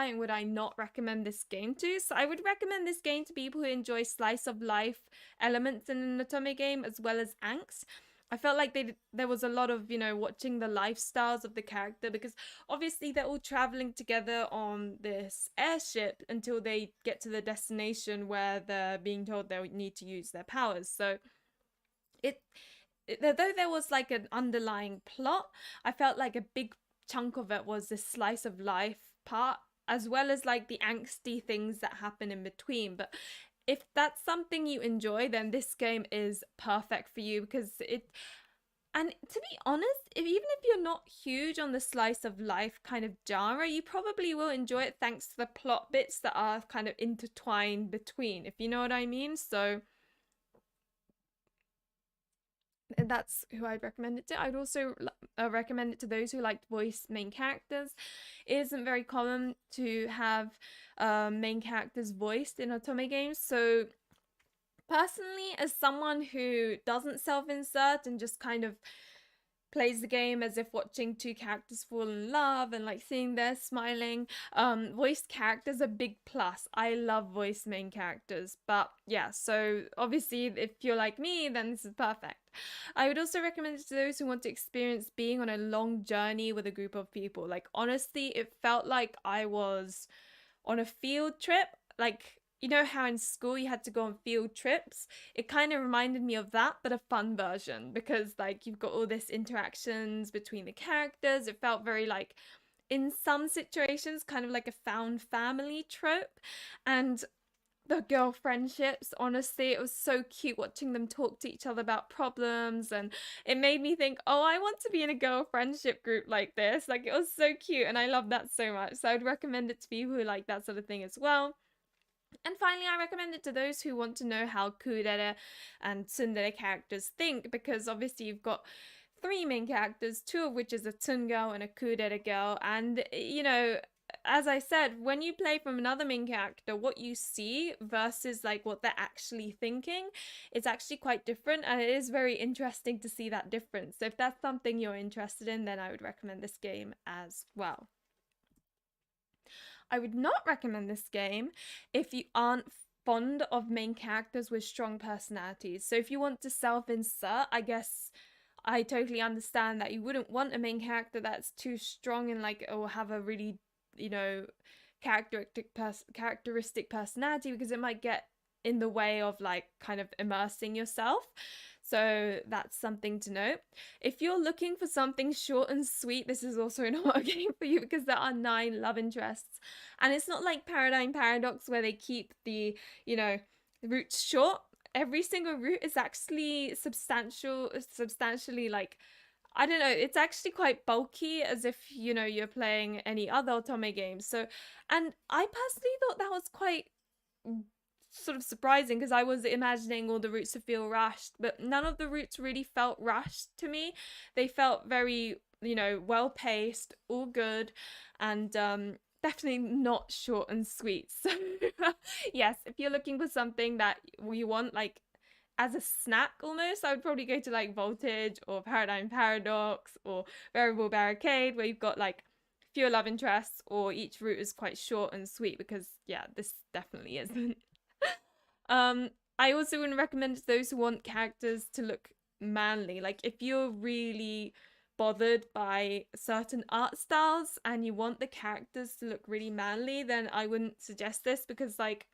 and would I not recommend this game to? So I would recommend this game to people who enjoy slice of life elements in an Otome game, as well as angst. I felt like there was a lot of, you know, watching the lifestyles of the character, because obviously they're all traveling together on this airship until they get to the destination where they're being told they need to use their powers. So though there was like an underlying plot, I felt like a big chunk of it was this slice of life part, as well as like the angsty things that happen in between. But if that's something you enjoy, then this game is perfect for you, because and to be honest, even if you're not huge on the slice of life kind of genre, you probably will enjoy it thanks to the plot bits that are kind of intertwined between, if you know what I mean. So that's who I'd recommend it to. I'd also recommend it to those who like voice main characters. It isn't very common to have main characters voiced in Otome games, so personally, as someone who doesn't self-insert and just kind of plays the game as if watching two characters fall in love and like seeing their smiling, voiced characters are big plus. I love voiced main characters, but yeah, so obviously if you're like me, then this is perfect. I would also recommend it to those who want to experience being on a long journey with a group of people. Like, honestly, it felt like I was on a field trip. Like, you know how in school you had to go on field trips? It kind of reminded me of that, but a fun version, because like you've got all this interactions between the characters. It felt very like, in some situations, kind of like a found family trope. And the girl friendships. Honestly, it was so cute watching them talk to each other about problems, and it made me think, oh, I want to be in a girl friendship group like this. Like, it was so cute, and I love that so much. So I'd recommend it to people who like that sort of thing as well. And finally, I recommend it to those who want to know how kudere and tsundere characters think, because obviously you've got three main characters, two of which is a tsun girl and a kudere girl, and you know, as I said, when you play from another main character, what you see versus like what they're actually thinking, it's actually quite different, and it is very interesting to see that difference. So if that's something you're interested in, then I would recommend this game as well. I would not recommend this game if you aren't fond of main characters with strong personalities. So if you want to self-insert, I guess I totally understand that you wouldn't want a main character that's too strong and like, or have a really, you know, characteristic personality, because it might get in the way of like kind of immersing yourself. So that's something to note. If you're looking for something short and sweet, this is also not a game for you, because there are 9 love interests. And it's not like Paradigm Paradox where they keep the, you know, routes short. Every single route is actually substantially like, I don't know, it's actually quite bulky, as if, you know, you're playing any other Otome games. So, and I personally thought that was quite sort of surprising, because I was imagining all the routes to feel rushed, but none of the routes really felt rushed to me. They felt very, you know, well paced, all good, and definitely not short and sweet. So yes, if you're looking for something that you want like as a snack almost, I would probably go to like Voltage or Paradigm Paradox or Variable Barricade, where you've got like fewer love interests, or each route is quite short and sweet, because yeah, this definitely isn't. I also wouldn't recommend it to those who want characters to look manly. Like, if you're really bothered by certain art styles and you want the characters to look really manly, then I wouldn't suggest this, because like,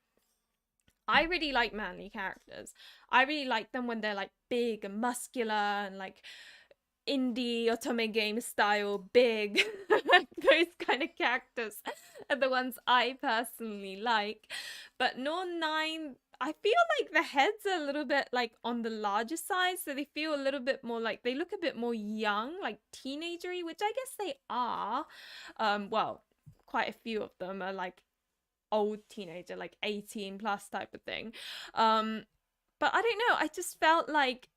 I really like manly characters. I really like them when they're like big and muscular and like indie otome game style big. Those kind of characters are the ones I personally like. But Norn9, I feel like the heads are a little bit like on the larger side, so they feel a little bit more like, they look a bit more young, like teenagery, which I guess they are. Well, quite a few of them are like old teenager, like 18 plus type of thing. But I don't know, I just felt like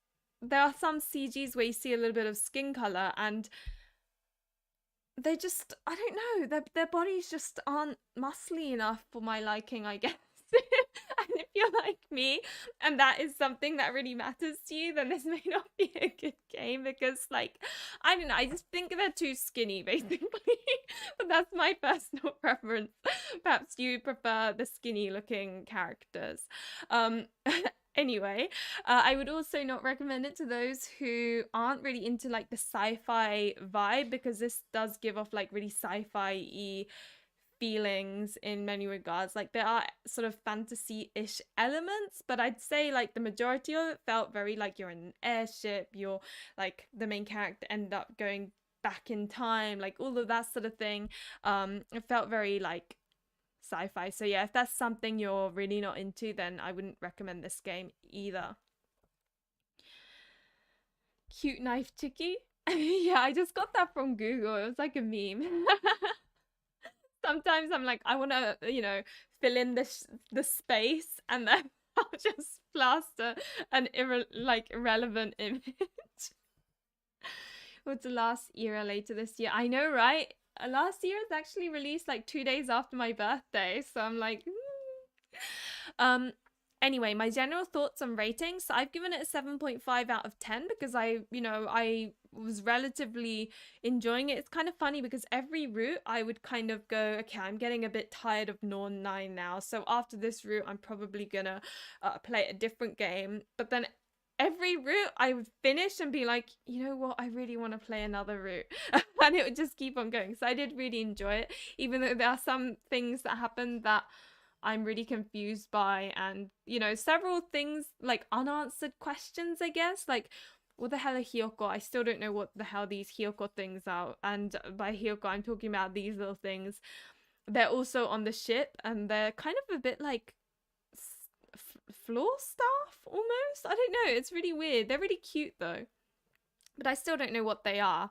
there are some CGs where you see a little bit of skin color, and they just, I don't know, their bodies just aren't muscly enough for my liking, I guess. And if you're like me and that is something that really matters to you, then this may not be a good game, because like, I don't know, I just think they're too skinny basically. But that's my personal preference. Perhaps you prefer the skinny looking characters. Anyway, I would also not recommend it to those who aren't really into like the sci-fi vibe, because this does give off like really sci-fi-y feelings in many regards. Like, there are sort of fantasy-ish elements, but I'd say like the majority of it felt very like you're in an airship, you're like the main character end up going back in time, like all of that sort of thing. It felt very like sci-fi. So yeah, if that's something you're really not into, then I wouldn't recommend this game either. Cute knife chicky. Yeah, I just got that from Google. It was like a meme. Sometimes I'm like, I want to, you know, fill in the space, and then I'll just plaster an irrelevant image. What's the last era later this year? I know, right? Last year is actually released like 2 days after my birthday, so I'm like, anyway, my general thoughts on ratings. So I've given it a 7.5 out of 10, because I was relatively enjoying it. It's kind of funny, because every route I would kind of go, okay, I'm getting a bit tired of Norn9 now, so after this route I'm probably gonna play a different game. But then every route I would finish and be like, you know what, I really want to play another route. And it would just keep on going. So I did really enjoy it, even though there are some things that happen that I'm really confused by, and you know, several things like unanswered questions, I guess, like, what the hell are Hyoko? I still don't know what the hell these Hyoko things are, and by Hyoko I'm talking about these little things. They're also on the ship, and they're kind of a bit like floor staff almost. I don't know. It's really weird. They're really cute though, but I still don't know what they are.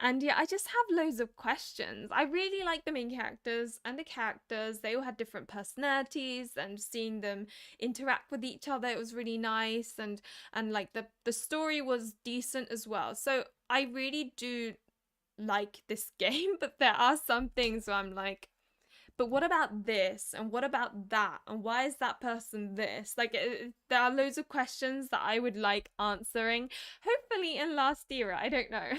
And yeah, I just have loads of questions. I really like the main characters and the characters. They all had different personalities, and seeing them interact with each other, it was really nice. And like the story was decent as well. So I really do like this game, but there are some things where I'm like, but what about this? And what about that? And why is that person this? Like, there are loads of questions that I would like answering. Hopefully in Last Era, I don't know.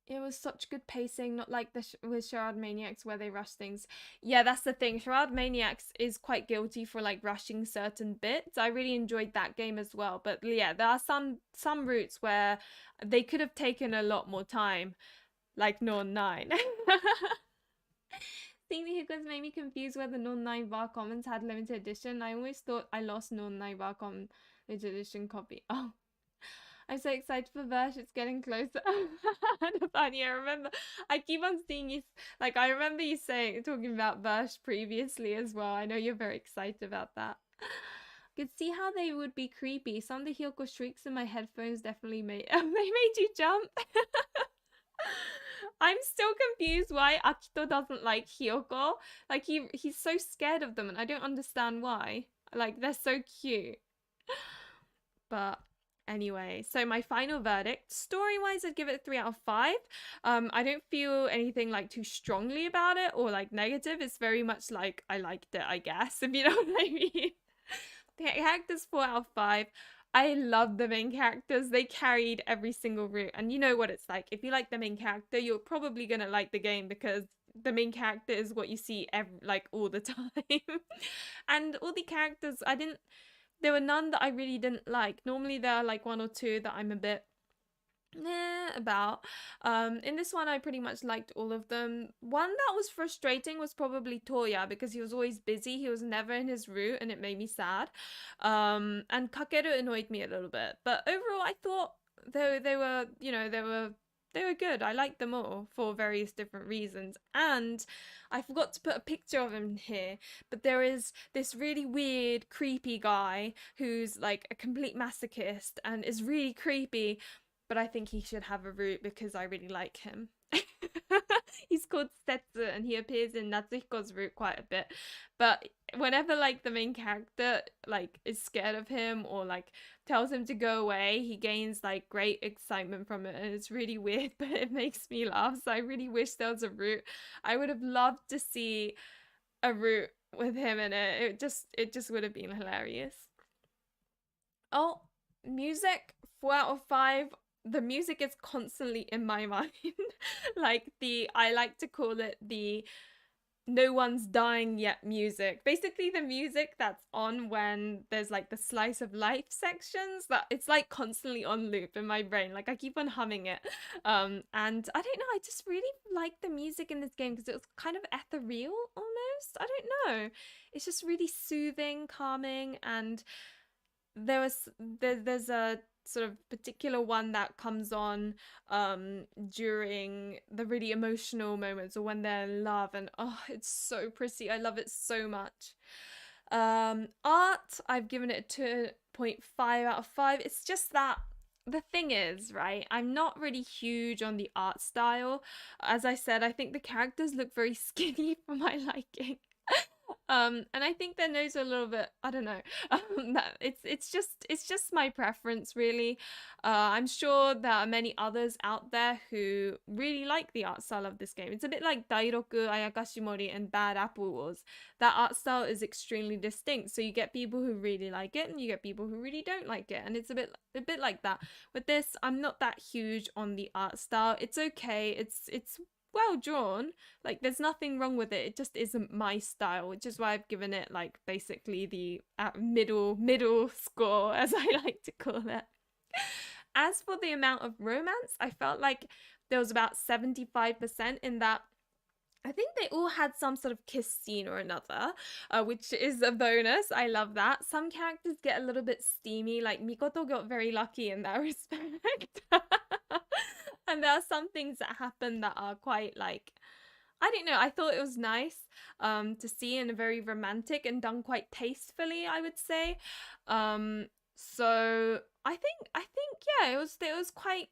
It was such good pacing, not like with Charade Maniacs where they rush things. Yeah, that's the thing. Charade Maniacs is quite guilty for like rushing certain bits. I really enjoyed that game as well. But yeah, there are some routes where they could have taken a lot more time, like Norn9. Seeing the Hookahs made me confused whether Norn9 Var Commons had limited edition. I always thought I lost Norn9 Var Commons limited edition copy. Oh. I'm so excited for Versh, it's getting closer. Funny, I remember, I keep on seeing you, like, I remember you talking about Versh previously as well. I know you're very excited about that. I could see how they would be creepy. Some of the Hyoko shrieks in my headphones definitely made you jump. I'm still confused why Akito doesn't like Hyoko. Like, he's so scared of them, and I don't understand why. Like, they're so cute. But anyway, so my final verdict, story-wise, I'd give it a 3 out of 5. I don't feel anything like too strongly about it or like negative. It's very much like I liked it, I guess, if you know what I mean. The characters, 4 out of 5. I love the main characters. They carried every single route, and you know what it's like. If you like the main character, you're probably gonna like the game because the main character is what you see like all the time. And all the characters, there were none that I really didn't like. Normally there are like 1 or 2 that I'm a bit about. In this one I pretty much liked all of them. One that was frustrating was probably Toya, because he was always busy. He was never in his route and it made me sad. And Kakeru annoyed me a little bit. But overall I thought they were, you know, they were good. I liked them all for various different reasons. And I forgot to put a picture of him here, but there is this really weird, creepy guy who's like a complete masochist and is really creepy, but I think he should have a root because I really like him. He's called Seto and he appears in Natsuhiko's route quite a bit. But whenever like the main character like is scared of him or like tells him to go away, he gains like great excitement from it, and it's really weird, but it makes me laugh. So I really wish there was a route. I would have loved to see a route with him in it. It just would have been hilarious. Oh, music, 4 out of 5. The music is constantly in my mind. Like I like to call it the no one's dying yet music. Basically the music that's on when there's like the slice of life sections, that it's like constantly on loop in my brain. Like I keep on humming it. And I don't know, I just really like the music in this game because it was kind of ethereal almost. I don't know. It's just really soothing, calming, and there's a sort of particular one that comes on during the really emotional moments or when they're in love, and oh, it's so pretty. I love it so much. Art, I've given it a 2.5 out of 5. It's just that the thing is, right, I'm not really huge on the art style. As I said, I think the characters look very skinny for my liking. And I think their nose are a little bit, I don't know, it's just my preference, really. I'm sure there are many others out there who really like the art style of this game. It's a bit like Dairoku, Ayakashimori, and Bad Apple Wars. That art style is extremely distinct, so you get people who really like it and you get people who really don't like it, and it's a bit like that. With this, I'm not that huge on the art style. It's okay, it's well drawn, like there's nothing wrong with it, it just isn't my style, which is why I've given it like basically the middle score, as I like to call it. As for the amount of romance, I felt like there was about 75% in that. I think they all had some sort of kiss scene or another, which is a bonus. I love that. Some characters get a little bit steamy, like Mikoto got very lucky in that respect. And there are some things that happen that are quite like, I don't know, I thought it was nice to see, and very romantic and done quite tastefully, I would say. So I think yeah, it was quite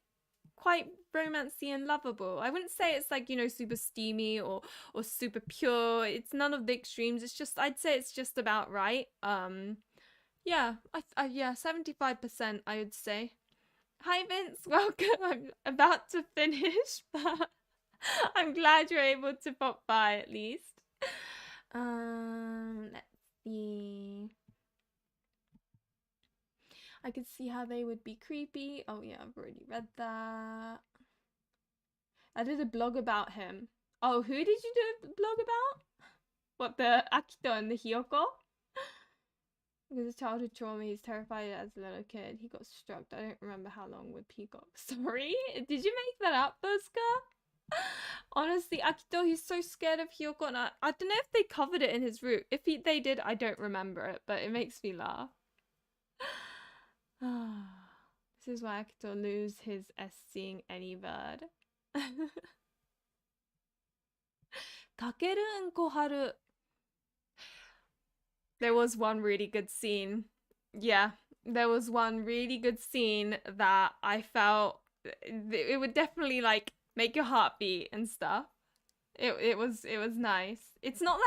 romancy and lovable. I wouldn't say it's like, you know, super steamy or super pure. It's none of the extremes. It's just, I'd say it's just about right. Yeah, yeah, 75% I would say. Hi Vince, welcome. I'm about to finish, but I'm glad you're able to pop by at least. Let's see. I could see how they would be creepy. Oh yeah, I've already read that. I did a blog about him. Oh, who did you do a blog about? What, the Akito and the Hiyoko? Because of childhood trauma, he's terrified as a little kid. He got struck. I don't remember how long with Peacock. Sorry? Did you make that up, Buska? Honestly, Akito, he's so scared of Hiyoko, and I don't know if they covered it in his route. If they did, I don't remember it, but it makes me laugh. This is why Akito lose his S seeing any bird. Kakeru and Koharu. There was one really good scene. Yeah, there was one really good scene that I felt it would definitely like make your heart beat and stuff. It was nice. It's not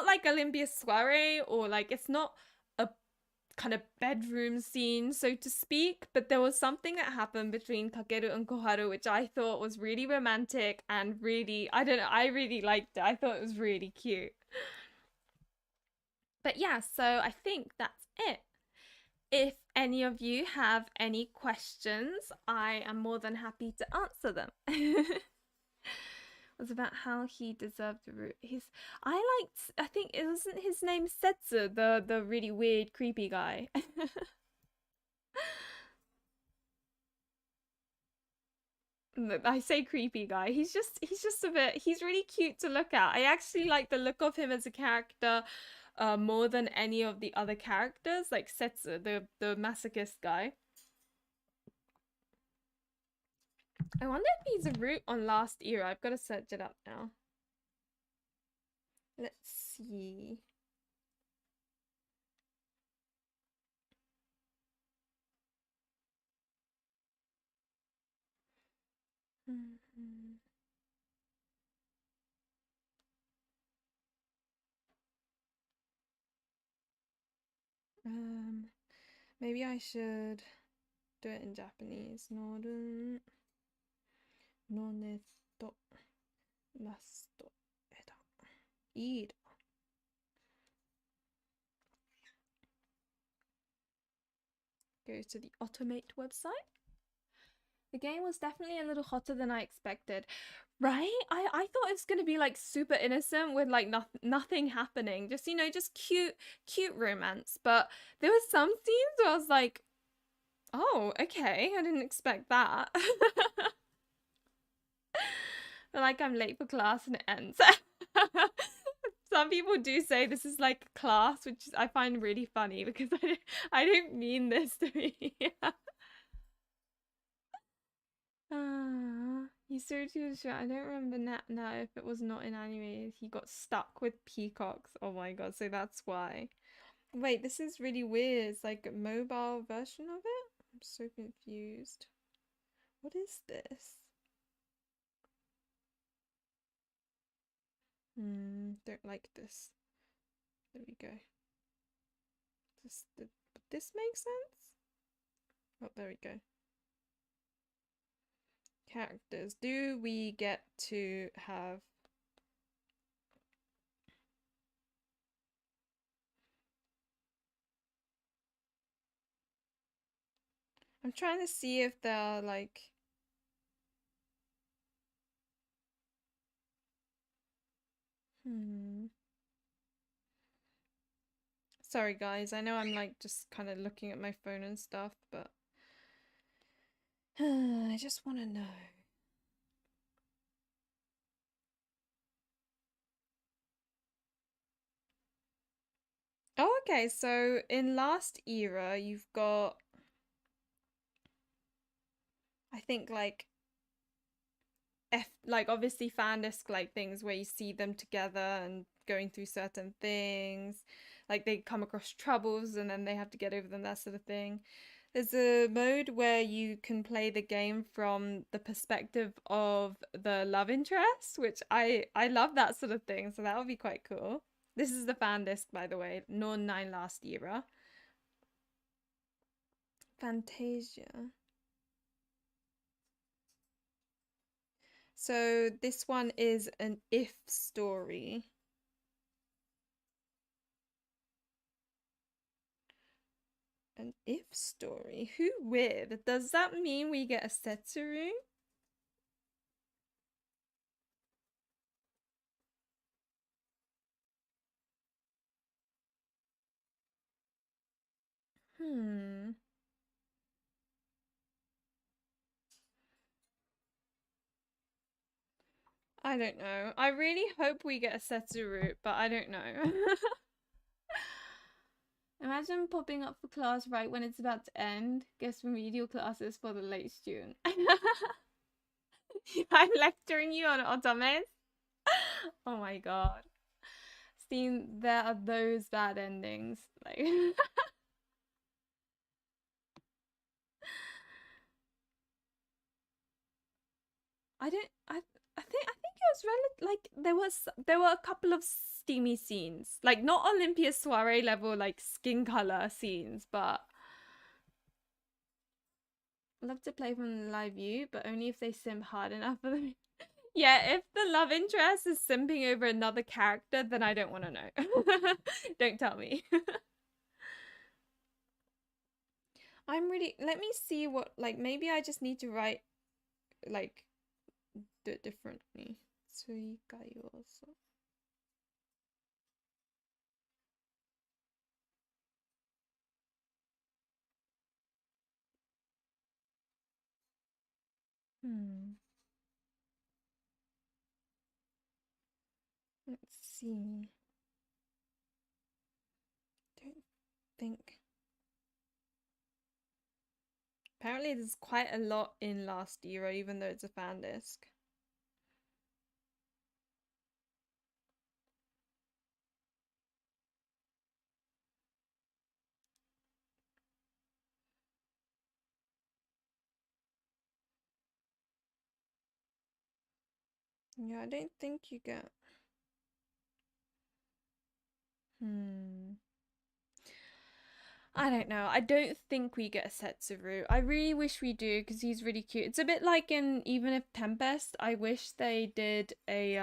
like Olympia soiree, or like it's not a kind of bedroom scene, so to speak, but there was something that happened between Kakeru and Koharu which I thought was really romantic and really, I don't know, I really liked it. I thought it was really cute. But yeah, so I think that's it. If any of you have any questions, I am more than happy to answer them. It was about how he deserved the root. I think it wasn't his name Setsu, the really weird, creepy guy. I say creepy guy. He's just a bit, he's really cute to look at. I actually like the look of him as a character more than any of the other characters, like Setsu, the masochist guy. I wonder if he's a root on Last Era. I've got to search it up now. Let's see. Maybe I should do it in Japanese. Norn noneto lasto eda. Ida. Go to the Automate website. The game was definitely a little hotter than I expected. Right? I thought it was gonna be like super innocent with like nothing happening. Just, you know, just cute romance. But there was some scenes where I was like, oh, okay, I didn't expect that. Like I'm late for class and it ends. Some people do say this is like class, which I find really funny because I don't mean this to be. He's so too short. I don't remember now if it was not in anime. He got stuck with peacocks. Oh my god, so that's why. Wait, this is really weird. It's like a mobile version of it? I'm so confused. What is this? Don't like this. There we go. This makes sense? Oh, there we go. Characters. Do we get to have... I'm trying to see if they're like... Sorry guys, I know I'm like just kind of looking at my phone and stuff, but I just want to know. Oh, okay, so in Last Era, you've got, I think like like obviously fandisk like things where you see them together and going through certain things, like they come across troubles and then they have to get over them, that sort of thing. There's a mode where you can play the game from the perspective of the love interest, which I love that sort of thing, so that would be quite cool. This is the fandisk, by the way, Norn9 last era. Fantasia. So this one is an if story. An if story? Who with? Does that mean we get a Setsuru? I don't know. I really hope we get a Setsuru, but I don't know. Imagine popping up for class right when it's about to end. Guess remedial classes for the late student. I'm lecturing you on OTOMEs? Oh my god. See, there are those bad endings. Like I think it was there were a couple of steamy scenes. Like not Olympia soiree level like skin color scenes, but love to play from the live view, but only if they simp hard enough for them. Yeah, if the love interest is simping over another character, then I don't want to know. Don't tell me. Let me see what, like, maybe I just need to write, like, do it differently. Suika yoso. Let's see. Don't think. Apparently there's quite a lot in last era, even though it's a fan disc. Yeah, I don't think you get. I don't know. I don't think we get a Setsuru. I really wish we do because he's really cute. It's a bit like in Even If Tempest. I wish they did a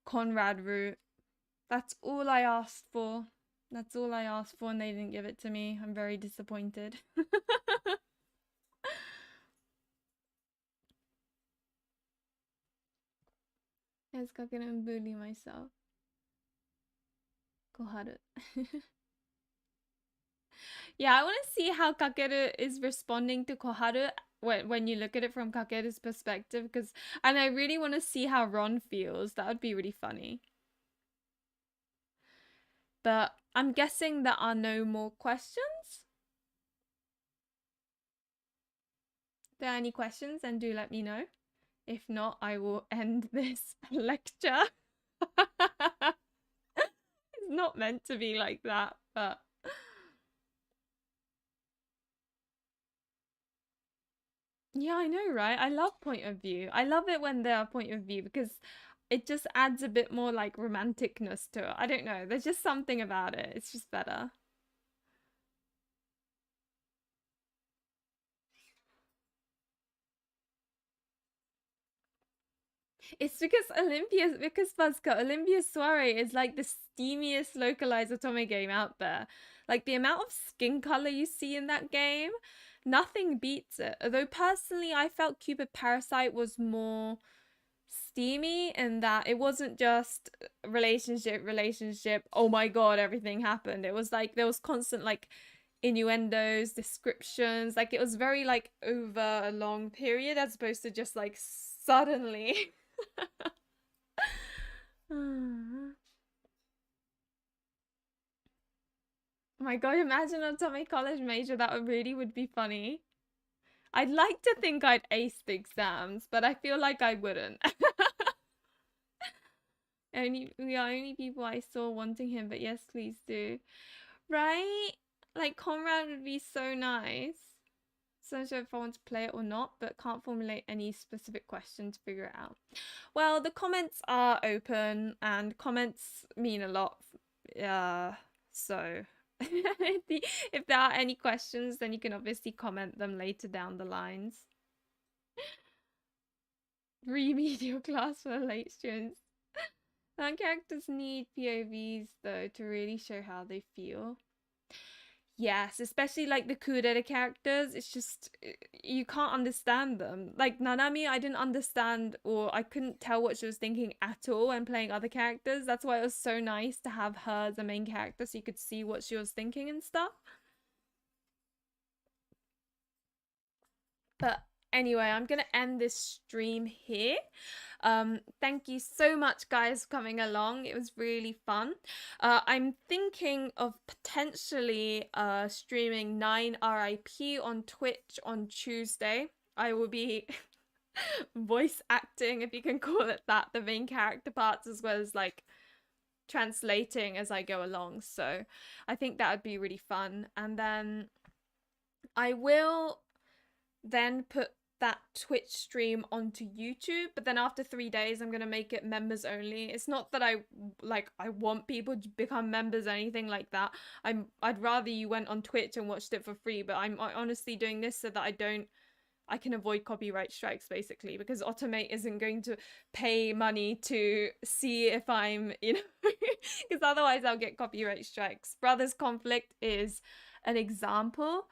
Conrad route. That's all I asked for. That's all I asked for and they didn't give it to me. I'm very disappointed. I was gonna bully myself. Koharu. Yeah, I want to see how Kakeru is responding to Koharu when you look at it from Kakeru's perspective, because and I really want to see how Ron feels. That would be really funny. But I'm guessing there are no more questions. If there are any questions, then do let me know. If not, I will end this lecture. It's not meant to be like that, but yeah, I know, right? I love point of view. I love it when there are point of view because it just adds a bit more like romanticness to it. I don't know. There's just something about it. It's just better. It's because Buzzcut, Olympia Soiree is like the steamiest localized Otome game out there. Like the amount of skin color you see in that game, nothing beats it. Although personally, I felt Cupid Parasite was more steamy in that it wasn't just relationship, oh my god, everything happened. It was like there was constant like innuendos, descriptions, like it was very like over a long period as opposed to just like suddenly. Oh my god, imagine a Tommy College major, that would really would be funny. I'd like to think I'd ace the exams, but I feel like I wouldn't. Only people I saw wanting him, but yes, please do. Right? Like Conrad would be so nice. So not sure if I want to play it or not, but can't formulate any specific question to figure it out. Well, the comments are open and comments mean a lot. So if there are any questions, then you can obviously comment them later down the lines. Remedial class for late students. Some characters need POVs though to really show how they feel. Yes, especially like the kudeta characters, it's just you can't understand them. Like Nanami, I didn't understand or I couldn't tell what she was thinking at all when playing other characters. That's why it was so nice to have her as a main character so you could see what she was thinking and stuff. But anyway, I'm gonna end this stream here. Thank you so much, guys, for coming along. It was really fun. I'm thinking of potentially streaming 9 RIP on Twitch on Tuesday. I will be voice acting, if you can call it that, the main character parts, as well as like translating as I go along. So I think that would be really fun. And then I will then put that Twitch stream onto YouTube, but then after 3 days I'm gonna make it members only. It's not that I want people to become members or anything like that. I'd rather you went on Twitch and watched it for free, but I'm honestly doing this so that I can avoid copyright strikes, basically, because OTOME isn't going to pay money to see if I'm, you know, because otherwise I'll get copyright strikes. Brothers Conflict is an example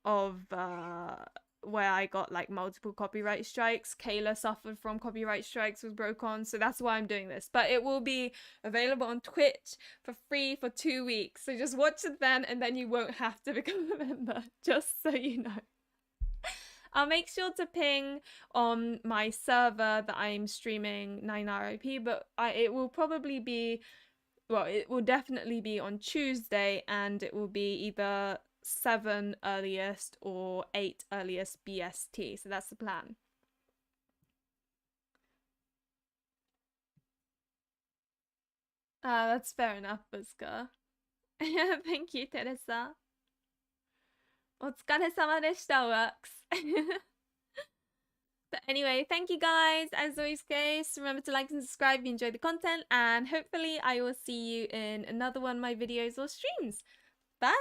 of where I got like multiple copyright strikes. Kayla suffered from copyright strikes with Brocon, so that's why I'm doing this. But it will be available on Twitch for free for 2 weeks, so just watch it then, and then you won't have to become a member, just so you know. I'll make sure to ping on my server that I'm streaming 9 RIP, but it will probably be, well, it will definitely be on Tuesday, and it will be either 7 earliest or 8 earliest BST. So that's the plan. That's fair enough, Buska. Thank you, Teresa. お疲れ様でした works. But anyway, thank you guys. As always, guys, remember to like and subscribe if you enjoyed the content, and hopefully I will see you in another one of my videos or streams. Bye!